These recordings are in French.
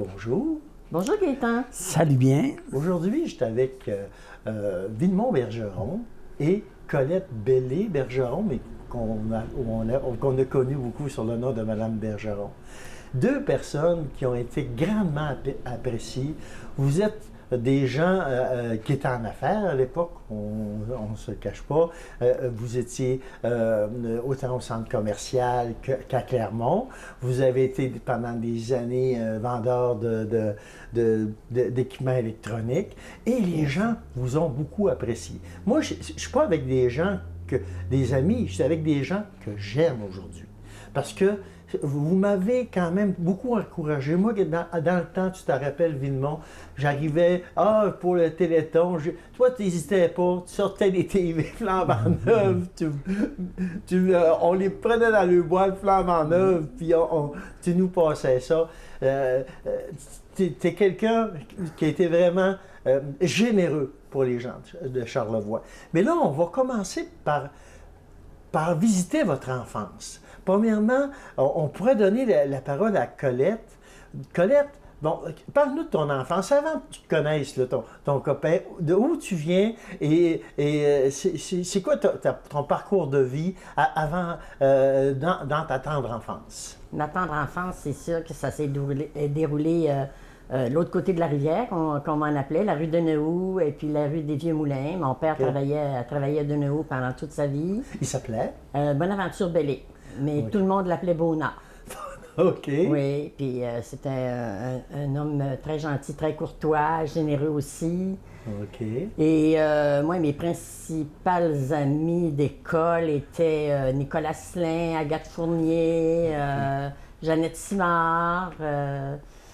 Bonjour. Bonjour Gaëtan. Salut bien. Aujourd'hui, j'étais avec Villemont Bergeron et Colette Bellé-Bergeron, mais qu'on a connu beaucoup sur le nom de Madame Bergeron. Deux personnes qui ont été grandement appréciées. Vous êtes des gens qui étaient en affaires à l'époque, on ne se cache pas. Vous étiez autant au centre commercial qu'à Clermont. Vous avez été pendant des années vendeur d'équipements électroniques et les gens vous ont beaucoup apprécié. Moi, je ne suis pas avec des gens, des amis, je suis avec des gens que j'aime aujourd'hui. Parce que vous m'avez quand même beaucoup encouragé. Moi, dans le temps, tu te rappelles, Villemont, j'arrivais, pour le Téléthon, toi, tu n'hésitais pas, tu sortais des TV flambant neuves, on les prenait dans le bois, flambant neuve, puis tu nous passais ça. Tu es quelqu'un qui a été vraiment généreux pour les gens de Charlevoix. Mais là, on va commencer par visiter votre enfance. Premièrement, on pourrait donner la parole à Colette. Colette, bon, parle-nous de ton enfance, avant que tu te connaisses là, ton copain, de où tu viens et c'est quoi ton parcours de vie avant, dans ta tendre enfance? Ma tendre enfance, c'est sûr que ça s'est déroulé l'autre côté de la rivière, qu'on m'en appelait, la rue de Nehou et puis la rue des Vieux-Moulins. Mon père travaillait à de Nehou pendant toute sa vie. Il s'appelait? Bonaventure Bellé, mais tout le monde l'appelait Bonnard. OK. Oui, puis c'était un homme très gentil, très courtois, généreux aussi. OK. Et moi, mes principales amies d'école étaient Nicolas Asselin, Agathe Fournier, Jeannette Simard.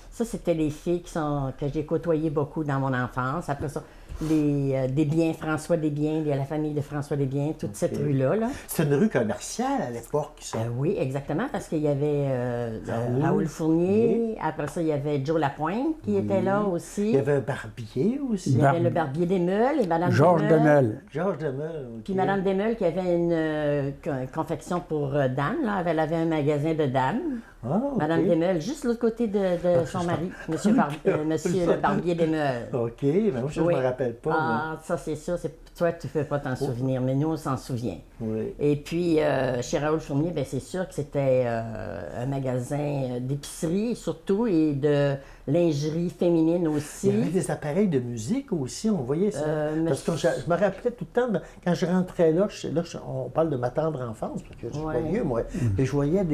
Ça, c'était les filles que j'ai côtoyées beaucoup dans mon enfance. Après ça, Desbiens, François Desbiens, la famille de François Desbiens, toute cette rue-là. C'est une rue commerciale à l'époque, ça? Oui, exactement, parce qu'il y avait Raoul Fournier. Après ça, il y avait Joe Lapointe qui était là aussi. Il y avait un barbier aussi. Il y avait le barbier Desmeules et Mme Georges Demeules. Georges Demeules, OK. Puis Mme Desmeules qui avait une confection pour dames. Là. Elle avait un magasin de dames. Ah, okay. Mme Desmeules, juste l'autre côté de son mari, Monsieur le barbier Desmeules. OK, mais moi, je ne me rappelle pas. Ah, ça, c'est sûr. Toi, tu ne peux pas t'en souvenir, mais nous, on s'en souvient. Oui. Et puis, chez Raoul Fournier, bien, c'est sûr que c'était un magasin d'épicerie, surtout, et de lingerie féminine aussi. Il y avait des appareils de musique aussi, on voyait ça. Parce que je me rappelais tout le temps, quand je rentrais là, on parle de ma tendre enfance, parce que je suis pas vieux, moi, et je voyais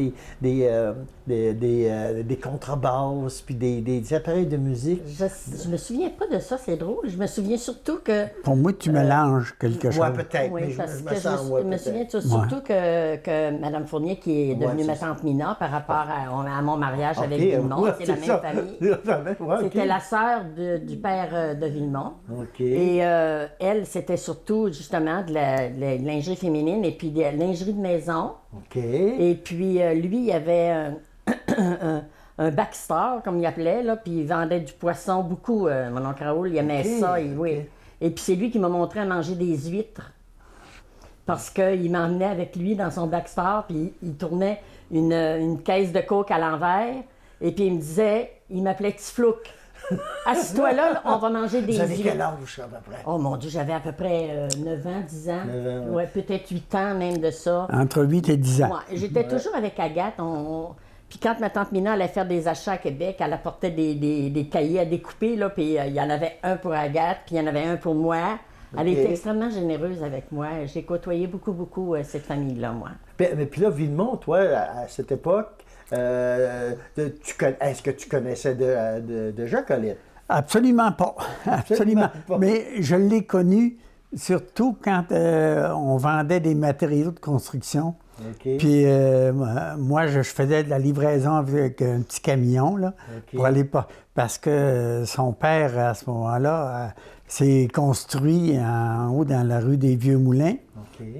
des contrebasses, puis des appareils de musique. Je me souviens pas de ça, c'est drôle. Je me souviens surtout que... Pour moi, tu mélanges quelque chose. Oui, peut-être, oui, mais parce je que me me souviens surtout que Mme Fournier, qui est devenue ma tante Mina par rapport à mon mariage avec Villemont, c'est la même famille. C'était la sœur du père de Villemont. OK. Et elle, c'était surtout justement de la lingerie féminine et puis de la lingerie de maison. OK. Et puis lui, il y avait un backstore, comme il appelait, là, puis il vendait du poisson beaucoup. Mon oncle Raoul, il aimait ça. Oui. Et puis c'est lui qui m'a montré à manger des huîtres. Parce qu'il m'emmenait avec lui dans son backstore, puis il tournait une caisse de coke à l'envers. Et puis il me disait, il m'appelait Tiflouk. Assis-toi là, on va manger des huîtres. Vous avez quel âge à peu près? Oh mon Dieu, j'avais à peu près 9 ans, 10 ans. 9 ans. Ouais, peut-être 8 ans même de ça. Entre 8 et 10 ans. Ouais, j'étais toujours avec Agathe. Puis quand ma tante Mina allait faire des achats à Québec, elle apportait des cahiers à découper, là, puis il y en avait un pour Agathe, puis il y en avait un pour moi. Elle était extrêmement généreuse avec moi. J'ai côtoyé beaucoup cette famille-là, moi. Mais puis là, Villemont, toi, à cette époque, est-ce que tu connaissais déjà Colette? Absolument pas. Absolument pas. Mais je l'ai connu surtout quand on vendait des matériaux de construction. Okay. Puis moi, je faisais de la livraison avec un petit camion là, pour aller parce que son père, à ce moment-là, s'est construit en haut dans la rue des Vieux-Moulins.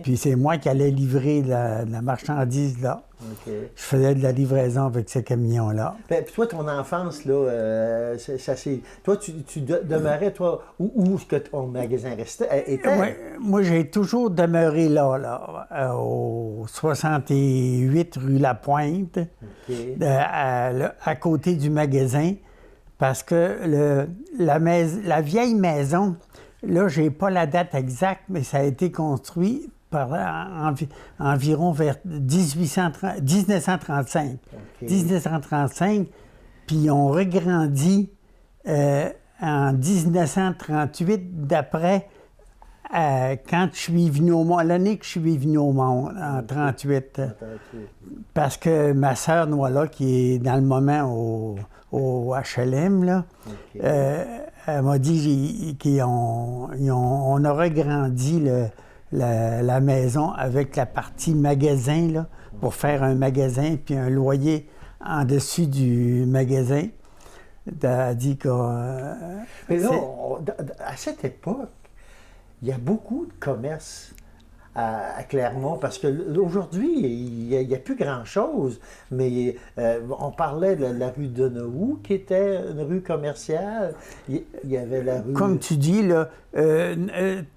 Puis c'est moi qui allais livrer la marchandise là. Je faisais de la livraison avec ce camion-là. Puis toi, ton enfance, là, toi, tu demeurais, toi, où est-ce que ton magasin était? Moi, j'ai toujours demeuré là, au 68 rue Lapointe, à côté du magasin. parce que la vieille maison, là, je n'ai pas la date exacte, mais ça a été construit environ vers 1935. OK. 1935, puis ils ont regrandi en 1938, d'après quand je suis venu au monde, l'année que je suis venu au monde, en 1938. Parce que ma sœur Noëlla, qui est dans le moment au HLM, là, elle m'a dit qu'on a regrandi la maison avec la partie magasin, là, pour faire un magasin puis un loyer en dessus du magasin. Elle a dit que... Mais là, à cette époque, il y a beaucoup de commerces à Clermont, parce qu'aujourd'hui, il n'y a plus grand-chose, mais on parlait de la rue Denehoux, qui était une rue commerciale. Il y avait la rue... Comme tu dis, là,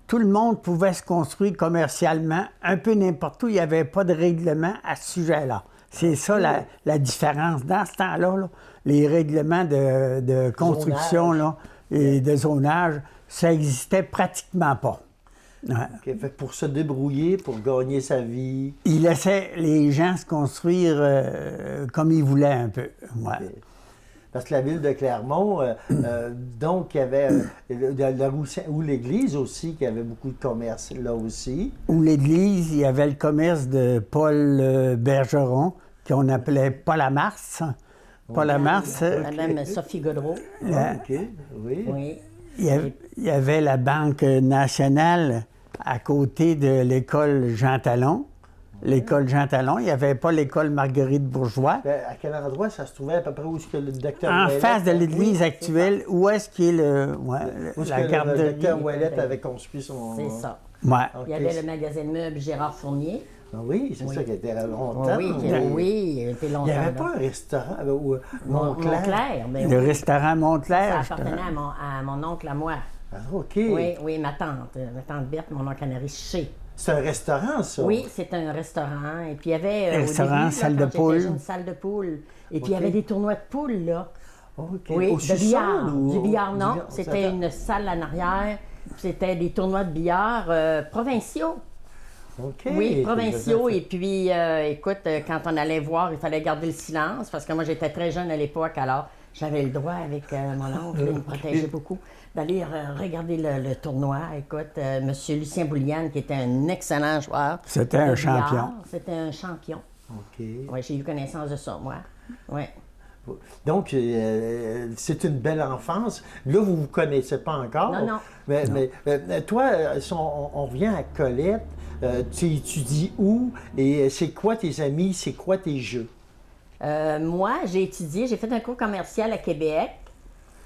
tout le monde pouvait se construire commercialement, un peu n'importe où. Il n'y avait pas de règlement à ce sujet-là. C'est ça la différence. Dans ce temps-là, là, les règlements de construction là, et de zonage, ça n'existait pratiquement pas. Ouais. Okay, fait pour se débrouiller, pour gagner sa vie. Il laissait les gens se construire comme ils voulaient un peu. Ouais. Okay. Parce que la ville de Clermont, donc, il y avait la rue ou l'église aussi, qui avait beaucoup de commerce là aussi. Ou l'église, il y avait le commerce de Paul Bergeron, qu'on appelait Paul Amars. Paul Amars. Madame Sophie Godreau. OK, oui. Oui. Il y avait la Banque nationale à côté de l'école Jean Talon. L'école Jean Talon, il n'y avait pas l'école Marguerite Bourgeois. À quel endroit ça se trouvait, à peu près où est-ce que le docteur En Ouellette... face de l'église actuelle, où est-ce qu'il est où est-ce la que garderie? le docteur Ouellette avait construit son... C'est ça. Ouais. Okay. Il y avait le magasin de meubles Gérard Fournier. Ah oui, c'est ça qui était longtemps. Oui, il était longtemps. Il n'y avait là. pas un restaurant Montclair? Montclair, ben Le oui. restaurant Ça Montclair. appartenait à mon oncle, à moi. Ah, OK. Oui, ma tante Berthe, mon oncle Canary chez. C'est un restaurant, ça? Oui, c'était un restaurant. Et puis il y avait Restaurant, au début, salle là, de quand j'étais poule. jeune, salle de poule. Et puis il y OK. avait des tournois de poules, là. OK. Oui, Au de sous-sol billard. ou- Du billard, non. billard, C'était ça- une salle en arrière. C'était des tournois de billard provinciaux. OK. Oui, provinciaux. Et puis, écoute, quand on allait voir, il fallait garder le silence parce que moi, j'étais très jeune à l'époque. Alors, j'avais le droit avec mon oncle, il me protégeait beaucoup, d'aller regarder le tournoi. Écoute, M. Lucien Bouliane, qui était un excellent joueur. C'était un de billard, champion. C'était un champion. OK. Oui, j'ai eu connaissance de ça, moi. Oui. Donc, c'est une belle enfance. Là, vous ne vous connaissez pas encore. Non, non. Mais toi, si on revient à Colette, tu étudies où? Et c'est quoi tes amis? C'est quoi tes jeux? Moi, j'ai fait un cours commercial à Québec.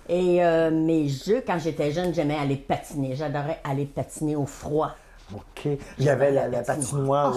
Et mes jeux, quand j'étais jeune, j'aimais aller patiner. J'adorais aller patiner au froid. OK. Il y avait la patinoire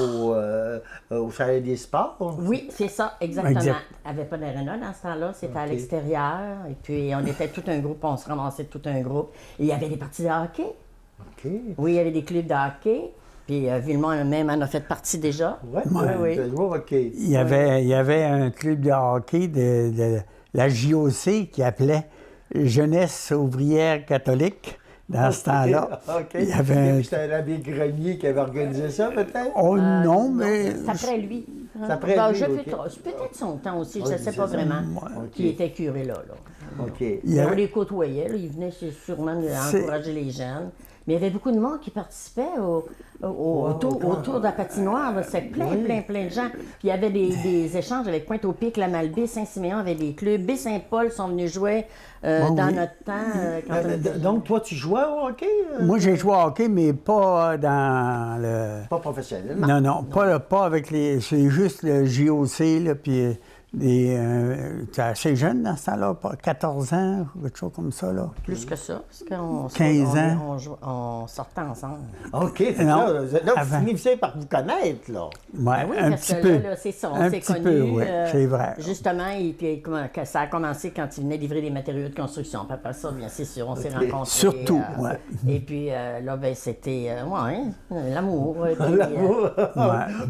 au Chalet des Sports. Oui, c'est ça, exactement. Exact. Il n'y avait pas d'aréna dans ce temps-là, c'était à OK. l'extérieur. Et puis, on était tout un groupe, on se ramassait tout un groupe. Et il y avait des parties de hockey. OK. Oui, il y avait des clubs de hockey. Puis, Villemont même en a fait partie déjà. Ouais, Oui. OK. Il y avait un club de hockey de la JOC qui appelait Jeunesse ouvrière catholique. Dans ce temps-là, OK. il y avait un... C'était l'abbé Grenier qui avait organisé ça, peut-être? Oh non, mais... C'est après lui. C'est après Ben, lui, je OK. c'est peut-être son temps aussi, je Ouais, ne sais c'est pas ça. vraiment OK. qui était curé là. OK. Il y On avait- les côtoyait, là, il venait sûrement C'est- encourager les jeunes. Mais il y avait beaucoup de monde qui participait autour de la patinoire. là. C'était plein de gens. Puis il y avait des échanges avec Pointe-au-Pic, la Malbaie, Saint-Siméon avait des clubs. Baie-Saint-Paul sont venus jouer dans oui. notre temps. Quand on était Donc, toi, tu jouais au hockey? Moi, j'ai joué au hockey, mais pas dans le... Pas professionnel. Non, pas avec les... C'est juste le JOC, là, puis t'es assez jeune dans ce temps-là, pas 14 ans, ou quelque chose comme ça, là. plus que ça, parce qu'on 15 ans. on sortait ensemble. OK. Fait Non, que là, vous avant. finissez par vous connaître, là. Ouais, Ah oui, un parce petit que peu. là, c'est ça, on Un s'est petit connus. peu, oui, c'est vrai. Justement, et puis que ça a commencé quand il venait livrer des matériaux de construction. Puis après ça, bien c'est sûr, on s'est rencontrés. Surtout, ouais. Et puis là, ben, c'était, l'amour. et puis, L'amour.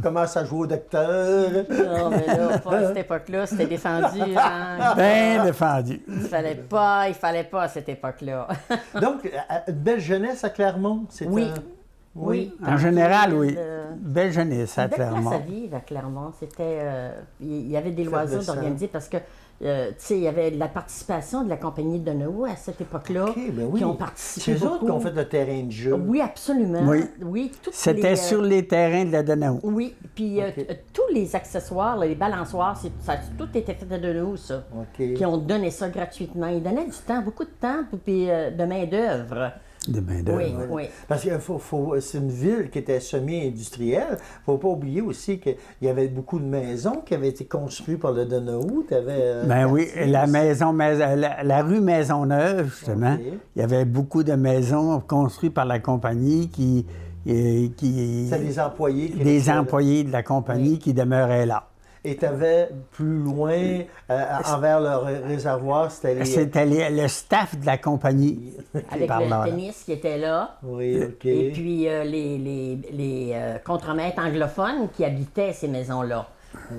Commence à jouer au docteur. non, mais là, pas à cette époque-là. époque-là, c'était défendu. Hein? Bien défendu. Il fallait pas à cette époque-là. Donc, une belle jeunesse à Clermont, c'était... Oui. Oui. En général, oui. Euh, Belle jeunesse à Une belle place Clermont. à vivre à Clermont. C'était, il y avait des loisirs Effervescent. d'organiser parce que, tu sais, il y avait la participation de la compagnie de Donahue à cette époque-là OK, ben oui. qui ont C'est participé eux autres beaucoup. qui ont fait le terrain de jeu. Oui, absolument. Oui. toutes C'était les, sur les terrains de la Donahue. Oui, puis OK. tous les accessoires, là, les balançoires, ça a tout été fait à Donahue, ça. OK. Qui ont donné ça gratuitement. Ils donnaient du temps, beaucoup de temps, puis de main-d'œuvre. De main-d'œuvre. Oui, oui. Parce que c'est une ville qui était semi-industrielle. Il ne faut pas oublier aussi qu'il y avait beaucoup de maisons qui avaient été construites par le Donahue. Ben oui, la rue Maisonneuve, justement, OK. il y avait beaucoup de maisons construites par la compagnie qui C'est des employés qui des restaient là. employés de la compagnie qui demeuraient là. Et tu avais plus loin, envers le réservoir, c'était les... C'était le staff de la compagnie Avec par le là. tennis qui était là. Oui, OK. Et puis les contremaîtres anglophones qui habitaient ces maisons-là.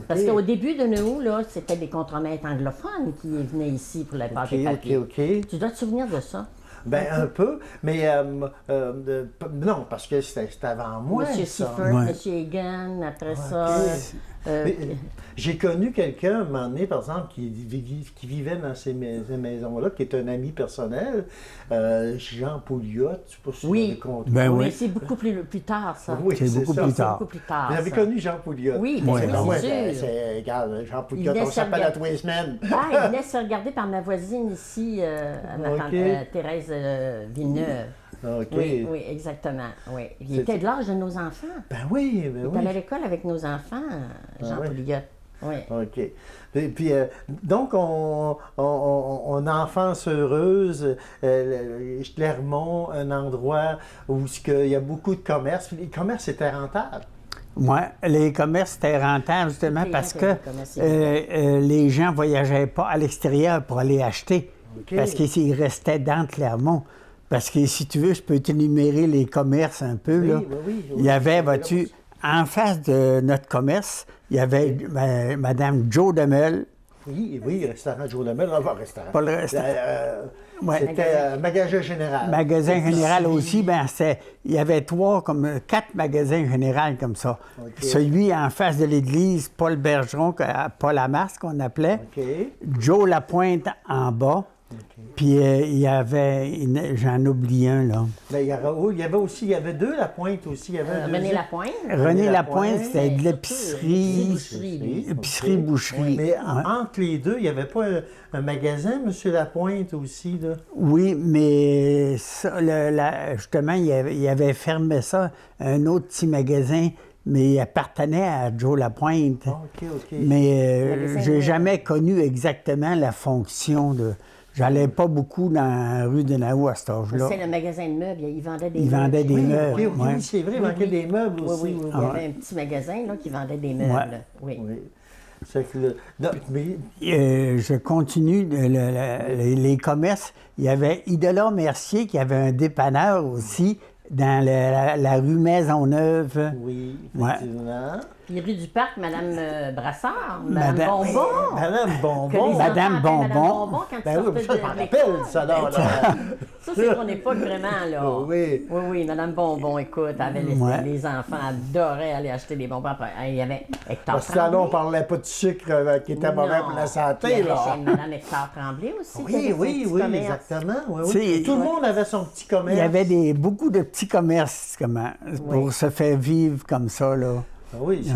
Parce qu'au début de nous, là, c'était des contremaîtres anglophones qui venaient ici pour les pâtes et papiers. OK. Tu dois te souvenir de ça? Ben, un peu, mais non, parce que c'était avant moi, Monsieur ça. Seifert, Ouais. Monsieur Egan, après OK. ça. Mais, j'ai connu quelqu'un, un moment donné, par exemple, qui vivait dans ces maisons-là, qui est un ami personnel, Jean Pouliot, je ne sais pas si Oui. vous l'avez compté. Ben Oui, oui. c'est beaucoup plus tard, ça. Oui, C'est beaucoup ça. plus C'est tard. beaucoup plus tard. Vous avez ça. connu Jean Pouliot? Oui, bien Ouais, sûr, ben Ouais, c'est sûr. regarde, Jean Il Pouliot, venait on s'appelle à se tous les semaines. Ah, il venait se regarder par ma voisine ici, ma OK. tante Thérèse Villeneuve. OK. Oui, oui, exactement. Oui. Il était de l'âge de nos enfants. Ben oui, Il ben est allé à oui. l'école avec nos enfants, Jean ouais. Pouliot. Oui. OK. Et puis, donc, on enfance heureuse, Clermont, un endroit où il y a beaucoup de commerces. Puis les commerces étaient rentables. Oui, les commerces étaient rentables justement Les parce gens que qui avaient commencé. les gens ne voyageaient pas à l'extérieur pour aller acheter. OK. Parce qu'ils restaient dans Clermont. Parce que si tu veux, je peux t'énumérer les commerces un peu. Oui, là. oui. Il y avait, vois-tu, en face de notre commerce, il y avait Madame Joe Demel. Oui, oui, restaurant Joe Lemel, restaurant. Pas le restaurant. Ouais. C'était magasin général. Magasin général Épicerie. aussi, il y avait 4 magasins généraux comme ça. OK. Celui en face de l'église, Paul Bergeron, Paul Lamasque qu'on appelait, OK. Joe Lapointe en bas, puis il y avait, j'en oublie un là. Ben, il y avait deux Lapointe aussi. Il y avait un René deuxième. Lapointe. René Lapointe, Lapointe, c'était de l'épicerie, Épicerie. épicerie-boucherie. Mais entre les deux, il n'y avait pas un magasin, M. Lapointe aussi, là? Oui, mais ça, justement, il avait fermé ça, un autre petit magasin, mais il appartenait à Joe Lapointe. OK. Mais Magasin j'ai de- jamais connu exactement la fonction de... J'allais pas beaucoup dans la rue de Naou à cet âge-là. C'est le magasin de meubles. Il vendait des Il meubles. vendait des chez nous. meubles. OK, ouais. oui, c'est vrai, il Oui, manquait oui. des meubles Oui, aussi. oui. Il y avait un petit magasin là, qui vendait des meubles. Oui. Oui. C'est que non, mais Je continue, les commerces. Il y avait Idola Mercier qui avait un dépanneur aussi dans la rue Maisonneuve. oui, Ouais. effectivement. Puis rue du Parc, Mme Brassard, Madame- Mme Bonbon. Madame Que les Bonbon. enfants Madame appellent Madame Bonbon. Bonbon quand Ben tu oui, sortais ça, je m'en de rappelle, l'école. ça, là. Ça, c'est mon époque vraiment, là. Oui. Oui, oui, Mme Bonbon, écoute, avait Ouais. les enfants adoraient aller acheter des bonbons. Après, il y avait Hector Parce que là, on Tremblay. parlait pas de sucre qui était mauvais Non. pour la Il y santé, avait là. chez Mme Hector Tremblay aussi. qui avait Oui, son oui, petit oui, commerce. exactement. Oui, Tu sais, oui. Tout le monde avait son petit commerce. Il y avait beaucoup de petits commerces pour se faire vivre comme ça, là. Ah oui,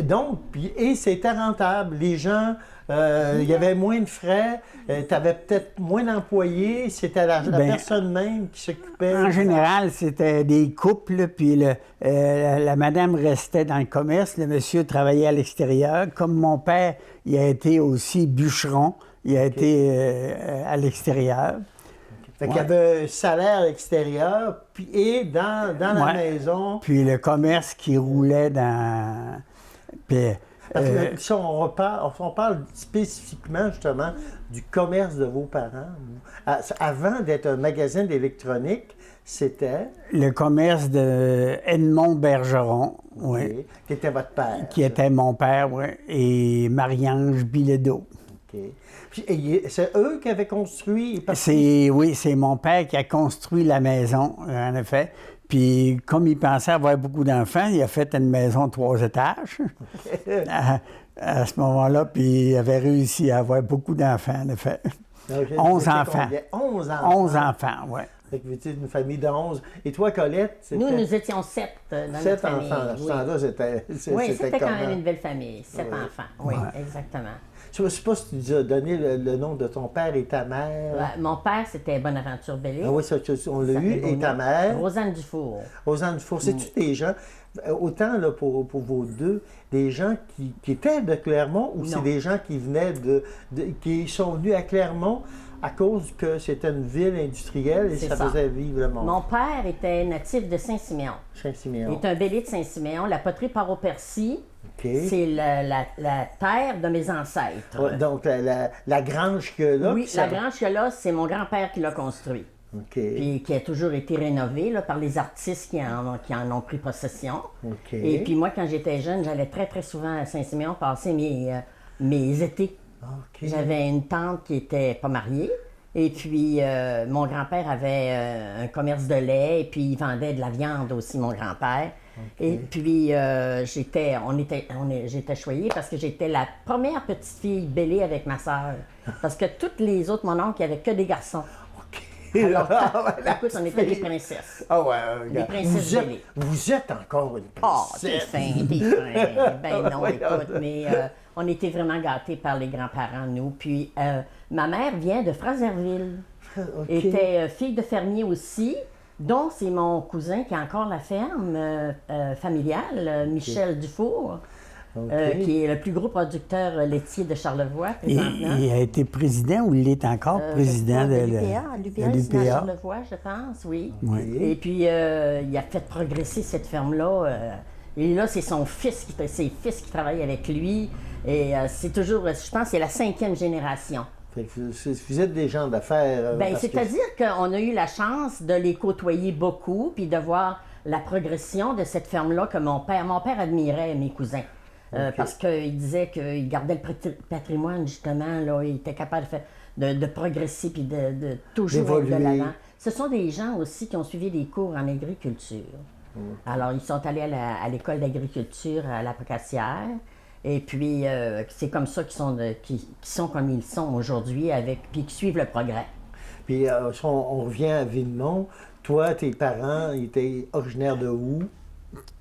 donc, et c'était rentable. Les gens, il y avait moins de frais, tu avais peut-être moins d'employés, c'était la personne même qui s'occupait. En général, c'était des couples, puis la madame restait dans le commerce, le monsieur travaillait à l'extérieur. Comme mon père, il a été aussi bûcheron, il a été à l'extérieur. Fait qu'il y avait un salaire à l'extérieur, et dans la Ouais. maison. Puis le commerce qui roulait dans... Puis Parce que si on parle spécifiquement, justement, du commerce de vos parents, avant d'être un magasin d'électronique, c'était... Le commerce de Edmond Bergeron, oui. Qui était votre père. Qui était mon père, oui, et Marie-Ange Bilodeau. OK. C'est eux qui avaient construit? Oui, c'est mon père qui a construit la maison, en effet. Puis, comme il pensait avoir beaucoup d'enfants, il a fait une maison de 3 étages à ce moment-là, puis il avait réussi à avoir beaucoup d'enfants, en effet. Okay. 11 enfants. 11 enfants? 11 enfants, oui. Fait que vous étiez une famille de 11. Et toi, Colette? Nous étions 7 dans notre 7 famille. enfants. À ce temps-là, c'était quand même une belle famille. 7 enfants, oui, exactement. Je ne sais pas si tu nous as donné le nom de ton père et ta mère. Ouais, mon père, c'était Bonaventure Bellé. Ah oui, on l'a eu. Et ta mère? Rosanne Dufour. Rosanne Dufour. C'est-tu des gens, autant là, pour vos deux, des gens qui étaient de Clermont ou c'est des gens qui venaient qui sont venus à Clermont à cause que c'était une ville industrielle et ça faisait vivre le monde? Mon père était natif de Saint-Siméon. Saint-Siméon. Il est un Bellé de Saint-Siméon. La poterie Paro-Percy, c'est la terre de mes ancêtres. Ouais, donc, la grange que là... Oui, la grange que là, c'est mon grand-père qui l'a construit. Puis qui a toujours été rénové là, par les artistes qui en ont pris possession. Et puis moi, quand j'étais jeune, j'allais très, très souvent à Saint-Siméon passer mes étés. J'avais une tante qui n'était pas mariée. Et puis, mon grand-père avait un commerce de lait et puis il vendait de la viande aussi, mon grand-père. Et puis, j'étais choyée parce que j'étais la première petite fille Bellé avec ma sœur. Parce que toutes les autres, mon oncle, il n'y avait que des garçons. Alors, écoute, on était des princesses. Ah ouais, des princesses Bellé. Vous êtes encore une princesse. Oh, t'es fin. Ben non, écoute, mais on était vraiment gâtés par les grands-parents, nous. Puis, ma mère vient de Fraserville. Était fille de fermier aussi. Donc, c'est mon cousin qui a encore la ferme familiale, Michel Dufour, qui est le plus gros producteur laitier de Charlevoix présentement. Il a été président ou il est encore président de l'UPA, Charlevoix, je pense, oui. Et puis, il a fait progresser cette ferme-là. Et là, c'est ses fils qui travaillent avec lui. Et c'est toujours, je pense, c'est la 5e génération. Fait que vous êtes des gens d'affaires. Bien, c'est-à-dire qu'on a eu la chance de les côtoyer beaucoup, puis de voir la progression de cette ferme-là que mon père admirait mes cousins. Parce qu'il disait qu'il gardait le patrimoine, justement, là, il était capable de progresser, puis de toujours être de l'avant. Ce sont des gens aussi qui ont suivi des cours en agriculture. Alors, ils sont allés à l'école d'agriculture à la Pocassière. Et puis, c'est comme ça qu'ils sont comme ils sont aujourd'hui, puis qui suivent le progrès. Puis, on revient à Villemont. Toi, tes parents étaient originaires de où?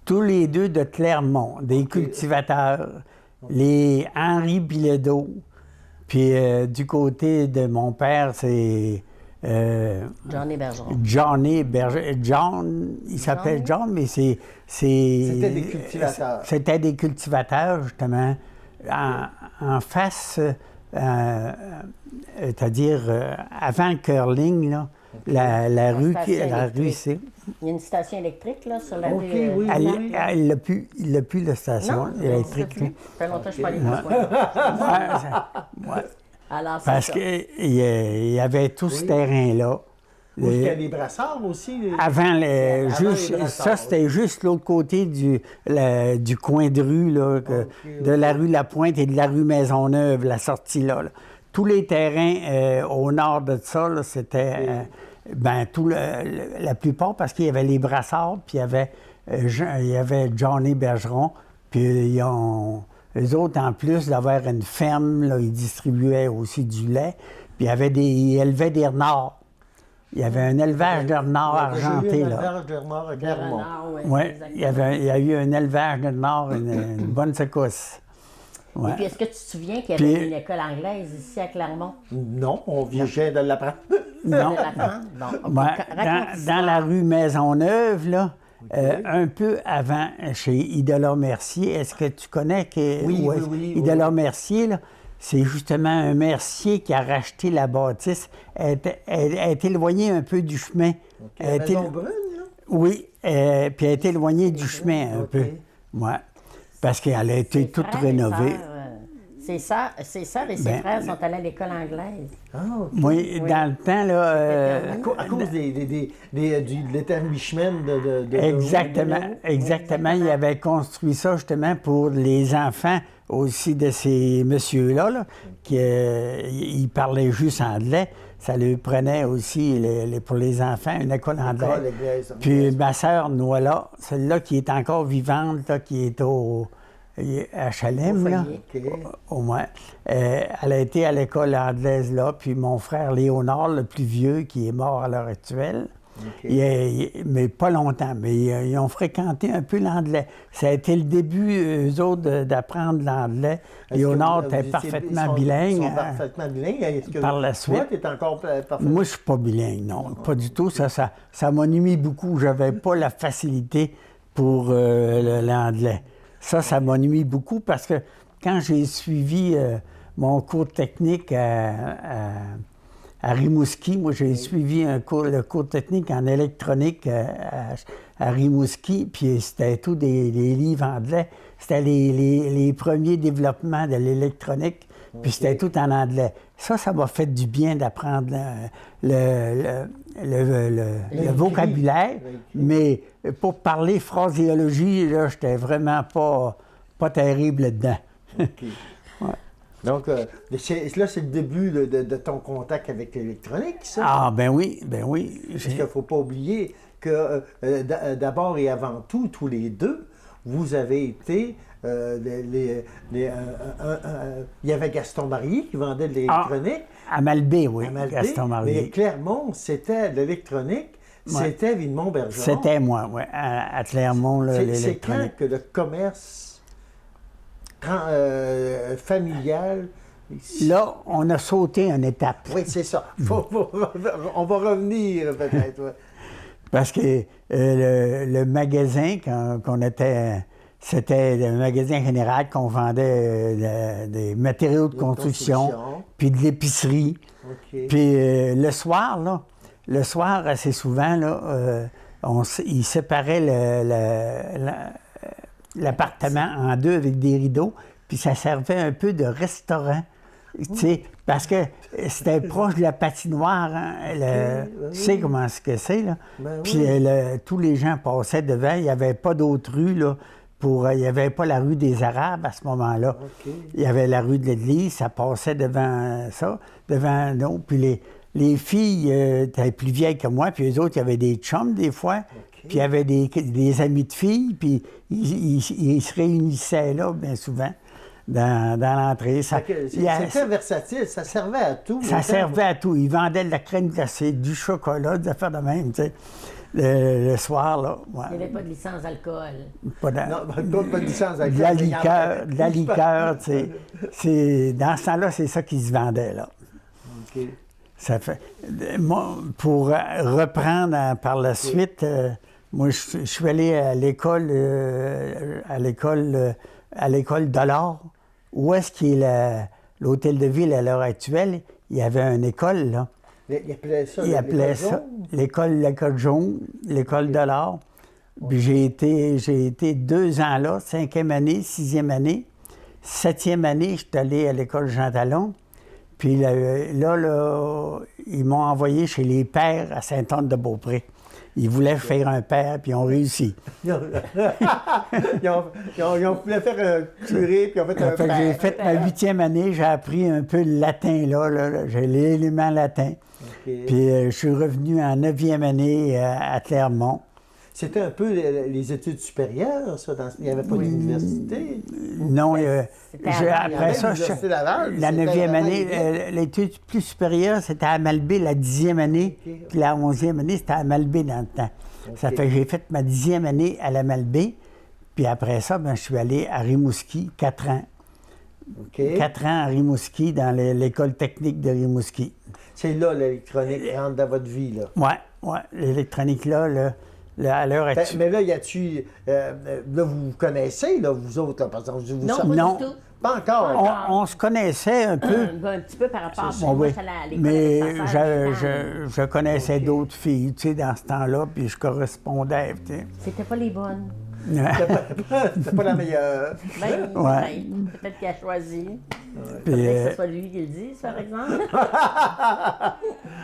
Tous les deux de Clermont, des cultivateurs. Les Henri Bilodeau. Puis, du côté de mon père, c'est... Johnny Bergeron. John, il s'appelait John, mais c'est... C'était des cultivateurs. C'était des cultivateurs, justement, en face, c'est-à-dire avant le curling, là, la rue, c'est... Il y a une station électrique, là, sur la rue. Oui, il n'a plus la station électrique. Ça fait longtemps que je ne suis pas allé Parce qu'il y avait tout ce terrain-là. Il y a des brassards aussi. Ça, c'était juste l'autre côté du coin de rue, là, de la rue La Pointe et de la rue Maisonneuve, la sortie là. Tous les terrains au nord de ça, là, c'était la plupart, parce qu'il y avait les brassards, puis il y avait Johnny Bergeron, puis eux autres, en plus d'avoir une ferme, là, ils distribuaient aussi du lait, puis ils élevaient des renards. Il y avait un élevage de renards argentés, là. Un élevage de renards à Clermont. Oui, il y a eu un élevage de renards, une bonne secousse. Ouais. Et puis, est-ce que tu te souviens qu'il y avait une école anglaise ici à Clermont? Non, on vient de l'apprendre. Non. Bon, dans la rue Maisonneuve, là, un peu avant, chez Idola Mercier, est-ce que tu connais Oui. Idola Mercier, là, c'est justement un mercier qui a racheté la bâtisse. Elle est éloignée un peu du chemin. La Maison Brune, là? Oui, puis elle est éloignée du chemin un peu. Ouais. parce qu'elle a été toute rénovée. Ses sœurs et ses frères sont allés à l'école anglaise. Ah, OK. Oui, dans le temps, là... À cause de l'établissement Exactement. Il avait construit ça justement pour les enfants aussi de ces messieurs-là, là, qui ils parlaient juste anglais. Ça lui prenait aussi, pour les enfants, une école anglaise. Puis ma sœur Noëlla, celle-là qui est encore vivante, là, qui est à Chalem, là, au moins. Elle a été à l'école anglaise là, puis mon frère Léonard, le plus vieux, qui est mort à l'heure actuelle, mais pas longtemps, mais ils ont fréquenté un peu l'anglais. Ça a été le début, eux autres, d'apprendre l'anglais. Léonard était parfaitement bilingue. Ils sont parfaitement bilingues. Est-ce que par la suite. Toi, tu es encore parfaitement... Moi, je suis pas bilingue, non, pas du tout. Ça m'a nuit beaucoup. J'avais pas la facilité pour l'anglais. Ça m'a nuit beaucoup parce que quand j'ai suivi mon cours technique à Rimouski, moi j'ai suivi le cours technique en électronique à Rimouski, puis c'était tous des livres anglais. C'était les premiers développements de l'électronique, puis c'était tout en anglais. Ça m'a fait du bien d'apprendre le vocabulaire, mais pour parler phraséologie, là, j'étais vraiment pas terrible là-dedans. OK. Ouais. Donc, là, c'est le début de ton contact avec l'électronique, ça? Ah, ben oui. Parce qu'il ne faut pas oublier que, d'abord et avant tout, tous les deux, vous avez été... il y avait Gaston Marié qui vendait de l'électronique. À Malbaie, oui, à Malbaie, Gaston Marié. Mais Clermont, c'était de l'électronique, c'était Villemont-Bergeron. C'était moi, oui, à Clermont, l'électronique. C'est quand que le commerce familial... Là, on a sauté une étape. Oui, c'est ça. On va revenir peut-être. Ouais. Parce que le magasin qu'on était... C'était le magasin général qu'on vendait des matériaux de construction, puis de l'épicerie. Okay. Puis le soir, assez souvent, là, ils séparaient l'appartement en deux avec des rideaux, puis ça servait un peu de restaurant. Tu sais, parce que c'était proche de la patinoire. Hein, tu sais comment c'est, là? Puis tous les gens passaient devant. Il n'y avait pas d'autre rue, là. Il n'y avait pas la rue des Arabes à ce moment-là. Okay. Il y avait la rue de l'Église, ça passait devant nous. Puis les filles étaient plus vieilles que moi, puis eux autres, il y avait des chums des fois. Okay. Puis il y avait des amis de filles, puis ils se réunissaient là, bien souvent, dans l'entrée. C'était versatile, ça servait à tout. Ça servait à tout. Ils vendaient de la crème glacée, du chocolat, des affaires de même, tu sais. Le soir, là. Ouais. Il n'y avait pas de licence d'alcool. Pas de licence d'alcool. De la liqueur, tu sais. Dans ce temps-là, c'est ça qui se vendait, là. OK. Ça fait... Moi, pour reprendre par la suite, moi, je suis allé à l'école Dollard. Où est-ce qu'il est l'hôtel de ville à l'heure actuelle? Il y avait une école, là. Il appelait ça l'école jaune, l'école Dollard. Puis j'ai été 2 ans là, 5e année, 6e année. 7e année, je suis allé à l'école Jean Talon. Puis là, ils m'ont envoyé chez les pères à Sainte-Anne-de-Beaupré. Ils voulaient faire un père, puis ils ont réussi. Ils voulaient faire un curé, puis ils ont fait un père. J'ai fait ma 8e année, j'ai appris un peu le latin, là. J'ai l'élément latin. Okay. Puis je suis revenu en 9e année à Clermont. C'était un peu les études supérieures, ça? Il n'y avait pas d'université? Non, après ça, la 9e année, l'étude plus supérieure, c'était à Malbaie la 10e année, okay. Puis la 11e année, c'était à Malbaie dans le temps. Okay. Ça fait que j'ai fait ma 10e année à la Malbaie, puis après ça, je suis allé à Rimouski, 4 ans. Okay. 4 ans à Rimouski, dans l'école technique de Rimouski. C'est là l'électronique rentre dans votre vie, là? Oui, l'électronique là, à l'heure actuelle. Mais là, y a-tu... là, vous vous connaissez, là, vous autres, là, par exemple? Non, pas du tout. Pas encore? On se connaissait un peu. Un petit peu par rapport à moi. Moi, j'allais à l'école mais avec je connaissais d'autres filles, tu sais, dans ce temps-là, puis je correspondais, tu sais. C'était pas les bonnes. C'était pas la meilleure. Ben, Ouais. peut-être qu'il a choisi. Puis, Peut-être que ce soit lui qui le dise, par exemple.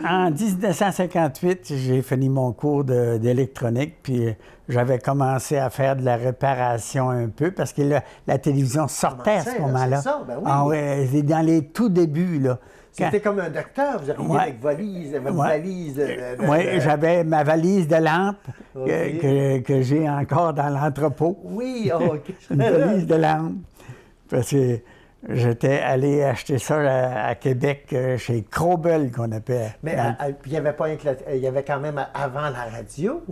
en 1958, j'ai fini mon cours d'électronique, puis j'avais commencé à faire de la réparation un peu, parce que la télévision sortait à ce Commençait, moment-là. c'est ça, ben oui. Ah ouais, c'est dans les tout débuts, là. C'était comme un docteur, vous arriviez Ouais. avec votre Ouais. valise. Oui, j'avais ma valise de lampes OK. que j'ai encore dans l'entrepôt. Oui, OK. Une valise de lampes. Parce que j'étais allé acheter ça à Québec, chez Crobel, qu'on appelle. Mais puis il y avait pas il y avait quand même avant la radio.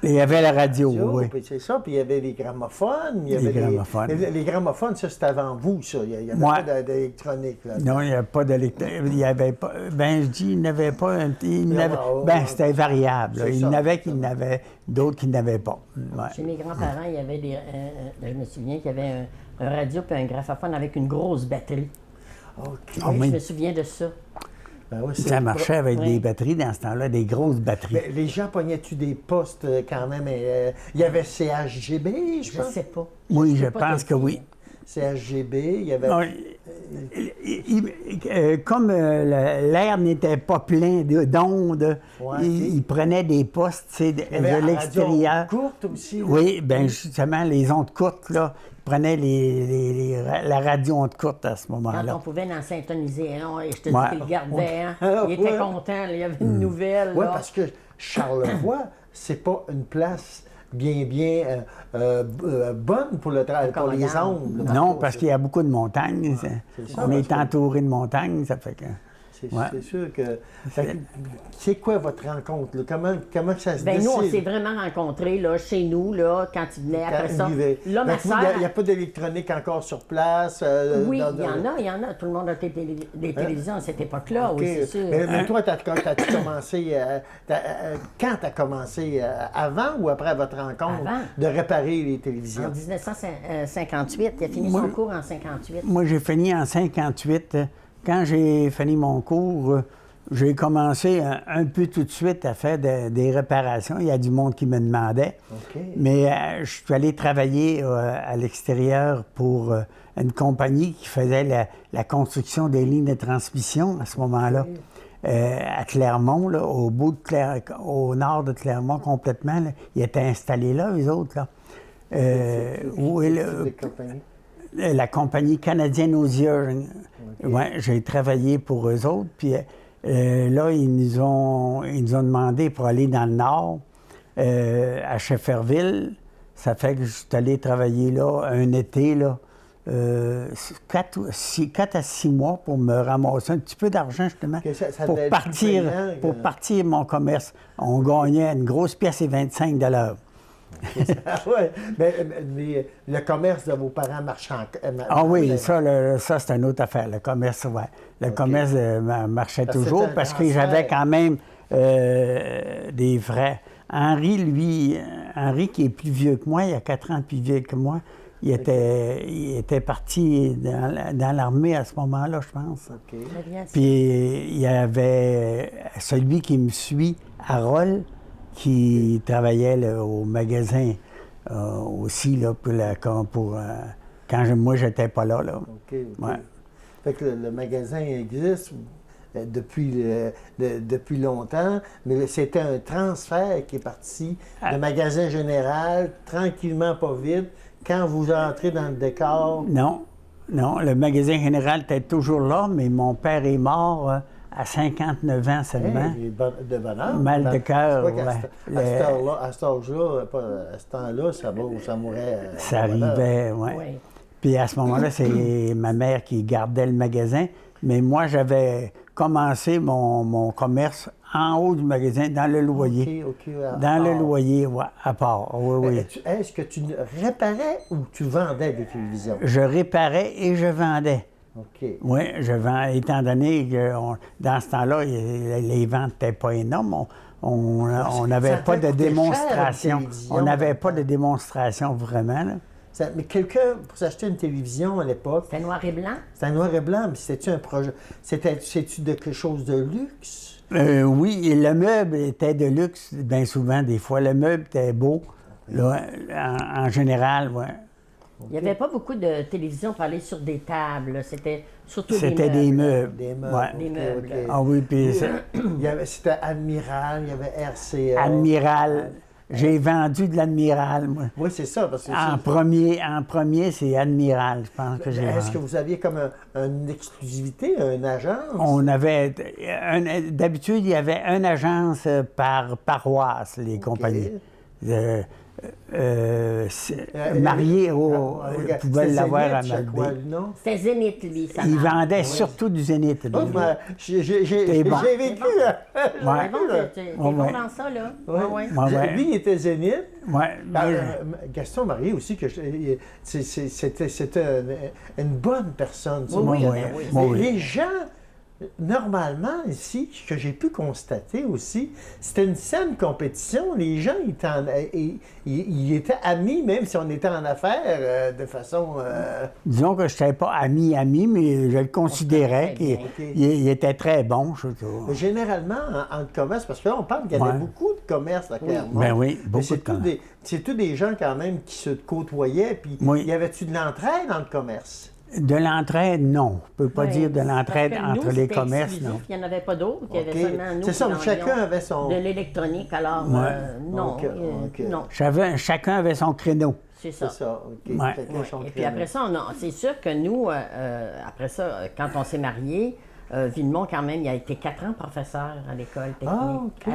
Il y avait la radio, oui. Puis c'est ça, puis il y avait les gramophones. Il y Les avait gramophones. Les gramophones, ça, c'était avant vous, ça. Il n'y avait Ouais. pas d'électronique. Là. Non, il n'y avait pas d'électronique. Il n'y avait pas. Ben, je dis, il n'y avait pas. C'était variable. Là. C'est Il y ça. en avait qui n'avaient, d'autres qui n'avaient pas. Ouais. Chez mes grands-parents, il y avait je me souviens qu'il y avait un radio et un graphophone avec une grosse batterie. OK. Ah, Oui, oui. je me souviens de ça. Ben oui, Ça marchait avec Oui. des batteries dans ce temps-là, des grosses batteries. Mais les gens pognaient-tu des postes quand même? Il y avait CHGB, je Je pense. sais pas. Oui, sais je pas pense te que dire. oui. CHGB, il y avait... Non, comme l'air n'était pas plein d'ondes, Ouais, il prenait des postes tu sais, il y avait de la l'extérieur. radio courte aussi. là. Oui, bien justement, les ondes courtes, là, ils prenaient la radio onde courte à ce Quand moment-là. on pouvait en syntoniser un, et je te Ouais. dis qu'il le gardait, hein. Ah, Il était ouais. content, là, il y avait une nouvelle. Oui, là. parce que Charlevoix, c'est pas une place bien bonne pour les ondes. là. Non, parce qu'il y a beaucoup de montagnes. c'est ça, On parce est que- entouré de montagnes, ça fait que... Ouais. C'est sûr que... C'est quoi votre rencontre? Là? Comment ça se Ben décide? nous, on s'est vraiment rencontrés là, chez nous, là, quand il venait après Quand ça. il vivait. Là, ma Donc, vous, sœur. il n'y a pas d'électronique encore sur place? Oui, dans- il y en a. Tout le monde a des télévisions à cette époque-là, OK. oui, c'est sûr. Mais toi, t'as-tu commencé... quand tu as commencé? Avant ou après votre rencontre? Avant. De réparer les En télévisions? 1958, il a fini son cours en 58. Moi, j'ai fini en 58. Quand j'ai fini mon cours, j'ai commencé un peu tout de suite à faire des réparations. Il y a du monde qui me demandait. OK. Mais je suis allé travailler à l'extérieur pour une compagnie qui faisait la construction des lignes de transmission à ce moment-là. À Clermont, là, au nord de Clermont complètement. Là. Ils étaient installés là, eux autres. Là. Des compagnies? La compagnie canadienne Osier. Ouais, j'ai travaillé pour eux autres. Puis là, ils nous ont demandé pour aller dans le nord, à Shefferville. Ça fait que je suis allé travailler là un été, là, 4 à 6 mois pour me ramasser un petit peu d'argent, justement, Que ça pour devait être partir, plus payant que- pour partir mon commerce. On gagnait une grosse pièce et 25 $. Ah ouais, mais le commerce de vos parents marchait Ah oui, ça c'est une autre affaire. Le commerce, ouais. Le commerce marchait Parce que toujours c'était un parce que transfert. j'avais quand même des frères. Henri, lui, qui est plus vieux que moi, il a 4 ans plus vieux que moi, il était parti dans l'armée à ce moment-là, je pense. OK. Très bien, ça. Puis il y avait celui qui me suit, Harold, qui travaillait là, au magasin aussi, là, quand moi, j'étais pas là. OK, OK. Ouais. Fait que le magasin existe depuis longtemps, mais c'était un transfert qui est parti de magasin général, tranquillement, pas vite. Quand vous entrez dans le décor, Non, le magasin général était toujours là, mais mon père est mort à 59 ans seulement. de bonheur. Mal de cœur, C'est pas qu'à ouais. à cet âge-là, pas à ce temps-là, ça mourrait. Ça de bonheur. arrivait, oui. Oui. Puis à ce moment-là, c'est ma mère qui gardait le magasin, mais moi, j'avais commencé mon commerce en haut du magasin, dans le loyer. OK, Dans le loyer, ouais, à part, oui. Est-ce que tu réparais ou tu vendais des télévisions? Je réparais et je vendais. OK. Oui, je vends, étant donné que dans ce temps-là, les ventes n'étaient pas énormes. On n'avait Ça pas devait de coûter cher, démonstration. une télévision, On n'avait dans le pas temps. de démonstration vraiment. Là. Mais quelqu'un, pour s'acheter une télévision à l'époque, C'était noir et blanc. c'était noir et blanc, mais c'était-tu un projet? C'est-tu de quelque chose de luxe? Oui, et le meuble était de luxe, bien souvent, des fois. Le meuble était beau. Là, en général, oui. Il n'y avait pas beaucoup de télévision pour aller sur des tables. C'était surtout C'était des meubles. Des meubles. Ouais. Des meubles. Ah oui, puis C'était Admiral, il y avait RCA. Admiral. J'ai vendu de l'Admiral, moi. Oui, c'est ça. Parce que En premier, c'est Admiral, je pense que j'ai est-ce que vendu. vous aviez comme une exclusivité, une agence? On avait... D'habitude, il y avait une agence par paroisse, les compagnies. Marié pouvait l'avoir à Malbaie. C'était Zénith, lui. Ça Il marche. vendait surtout du Zénith. lui. J'ai bon. vécu. Ouais. Bon, t'es bon ouais. dans ça, là. Ouais. Ouais. Ouais. Lui, il était Zénith. Ouais, Gaston Marié aussi, c'était une bonne personne. ça. Oui, oui, oui. oui. Les gens, normalement, ici, que j'ai pu constater aussi, c'était une saine compétition. Les gens, ils étaient amis, même si on était en affaires, de façon... Disons que je n'étais pas ami, mais je le considérais très bien. qu'il était très bon, je trouve. Généralement, en commerce, parce que là, on parle qu'il y avait Ouais. beaucoup de commerces à Clermont. Ben oui, Mais beaucoup de commerce. C'est tous des gens, quand même, qui se côtoyaient. Puis, Oui. y avait-tu de l'entraide dans le commerce? De l'entraide, non. Je ne peux pas Ouais, dire de l'entraide parce que entre nous, les c'était commerces, exclusif. non. Il n'y en avait pas d'autres. Il y avait OK. seulement nous. C'est ça, qui mais chacun vendions avait son... de l'électronique. Alors, Ouais. non. OK, OK. Non, Chacun avait son créneau. c'est C'est ça. ça, OK. Ouais. Chacun Ouais. son Et puis créneau. après ça, c'est sûr que nous, après ça, quand on s'est mariés, Villemont, quand même, il a été 4 ans professeur à l'école technique. Ah, OK.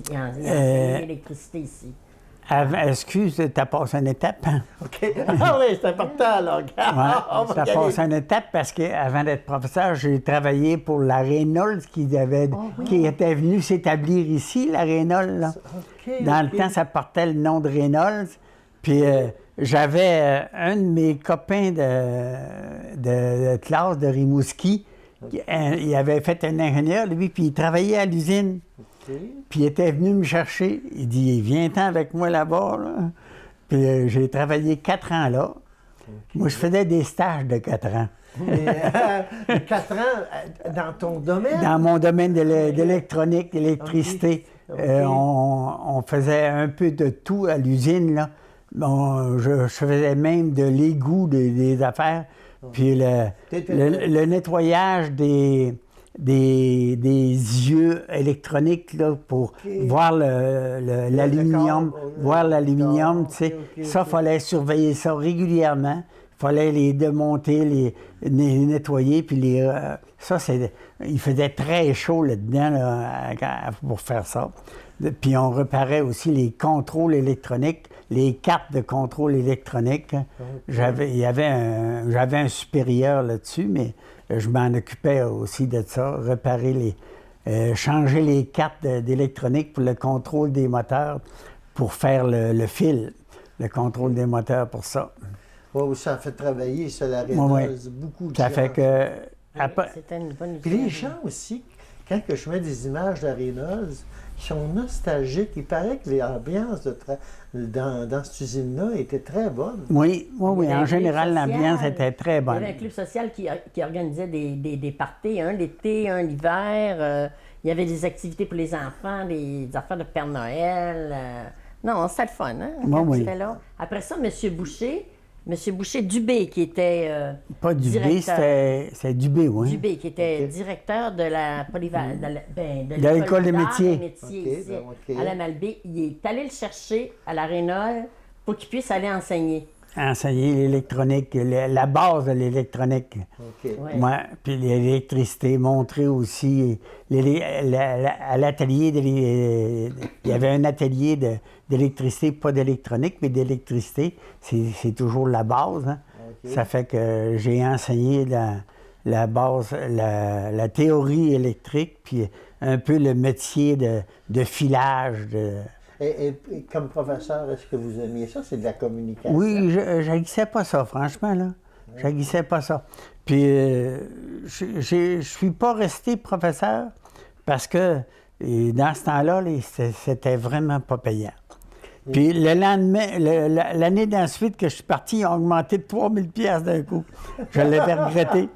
Il a enseigné l'électricité ici. Excuse, tu as passé une étape. Hein? OK. Ah oui, c'est important, alors. On va Ça y aller. passe une étape parce qu'avant d'être professeur, j'ai travaillé pour la Reynolds qui était venue s'établir ici, la Reynolds. Là. OK, Dans OK. le temps, ça portait le nom de Reynolds. Puis j'avais un de mes copains de classe de Rimouski. Il avait fait un ingénieur, lui, puis il travaillait à l'usine. OK. Puis il était venu me chercher. Il dit, viens-t'en avec moi là-bas. Là. Puis j'ai travaillé 4 ans là. Moi, je faisais des stages de 4 ans. Et, 4 ans dans ton domaine? Dans mon domaine d'électronique, d'électricité, Ok. on faisait un peu de tout à l'usine. Là. Bon, je faisais même de l'égout des affaires. Puis le nettoyage des yeux électroniques là, pour voir l'aluminium, voir l'aluminium, tu sais. Ça, il fallait surveiller ça régulièrement. Il fallait les démonter, les nettoyer, puis il faisait très chaud là-dedans là, pour faire ça. Puis on réparait aussi les contrôles électroniques, les cartes de contrôle électronique. J'avais un supérieur là-dessus, mais je m'en occupais aussi de ça, réparer changer les cartes d'électronique pour le contrôle des moteurs, pour faire le fil, le contrôle des moteurs pour ça. Oui, ça a fait travailler sur la Reynolds, beaucoup de Ça gens. fait que... C'était une bonne Puis les gens aussi, quand que je mets des images de la Reynolds, ils sont nostalgiques. Il paraît que l'ambiance dans cette usine-là était très bonne. Oui, Il y avait un en club général, social. l'ambiance était très Il y bonne. avait un club social qui organisait des parties, un l'été, un l'hiver. Il y avait des activités pour les enfants, des affaires de Père Noël. Non, c'était le fun, hein, quand Oui. c'était là. Après ça, M. Boucher Dubé, qui était Pas Dubé, directeur. c'est Dubé, oui. Dubé, qui était directeur de la De l'école des métiers. ici, OK. à la Malbaie. Il est allé le chercher à la Reynolds pour qu'il puisse aller enseigner. Enseigner l'électronique, la base de l'électronique. OK. Ouais. Ouais, puis l'électricité, montrer aussi à l'atelier, il y avait un atelier d'électricité, pas d'électronique, mais d'électricité. C'est toujours la base. Hein. OK. Ça fait que j'ai enseigné la base, la théorie électrique, puis un peu le métier de filage. Et comme professeur, est-ce que vous aimiez ça? C'est de la communication? Oui, j'haïssais pas ça, franchement, là. J'haïssais pas ça. Puis, je suis pas resté professeur parce que dans ce temps-là, c'était vraiment pas payant. Puis, le lendemain, l'année d'ensuite que je suis parti, ils ont augmenté de 3000 pièces d'un coup. Je l'avais regretté.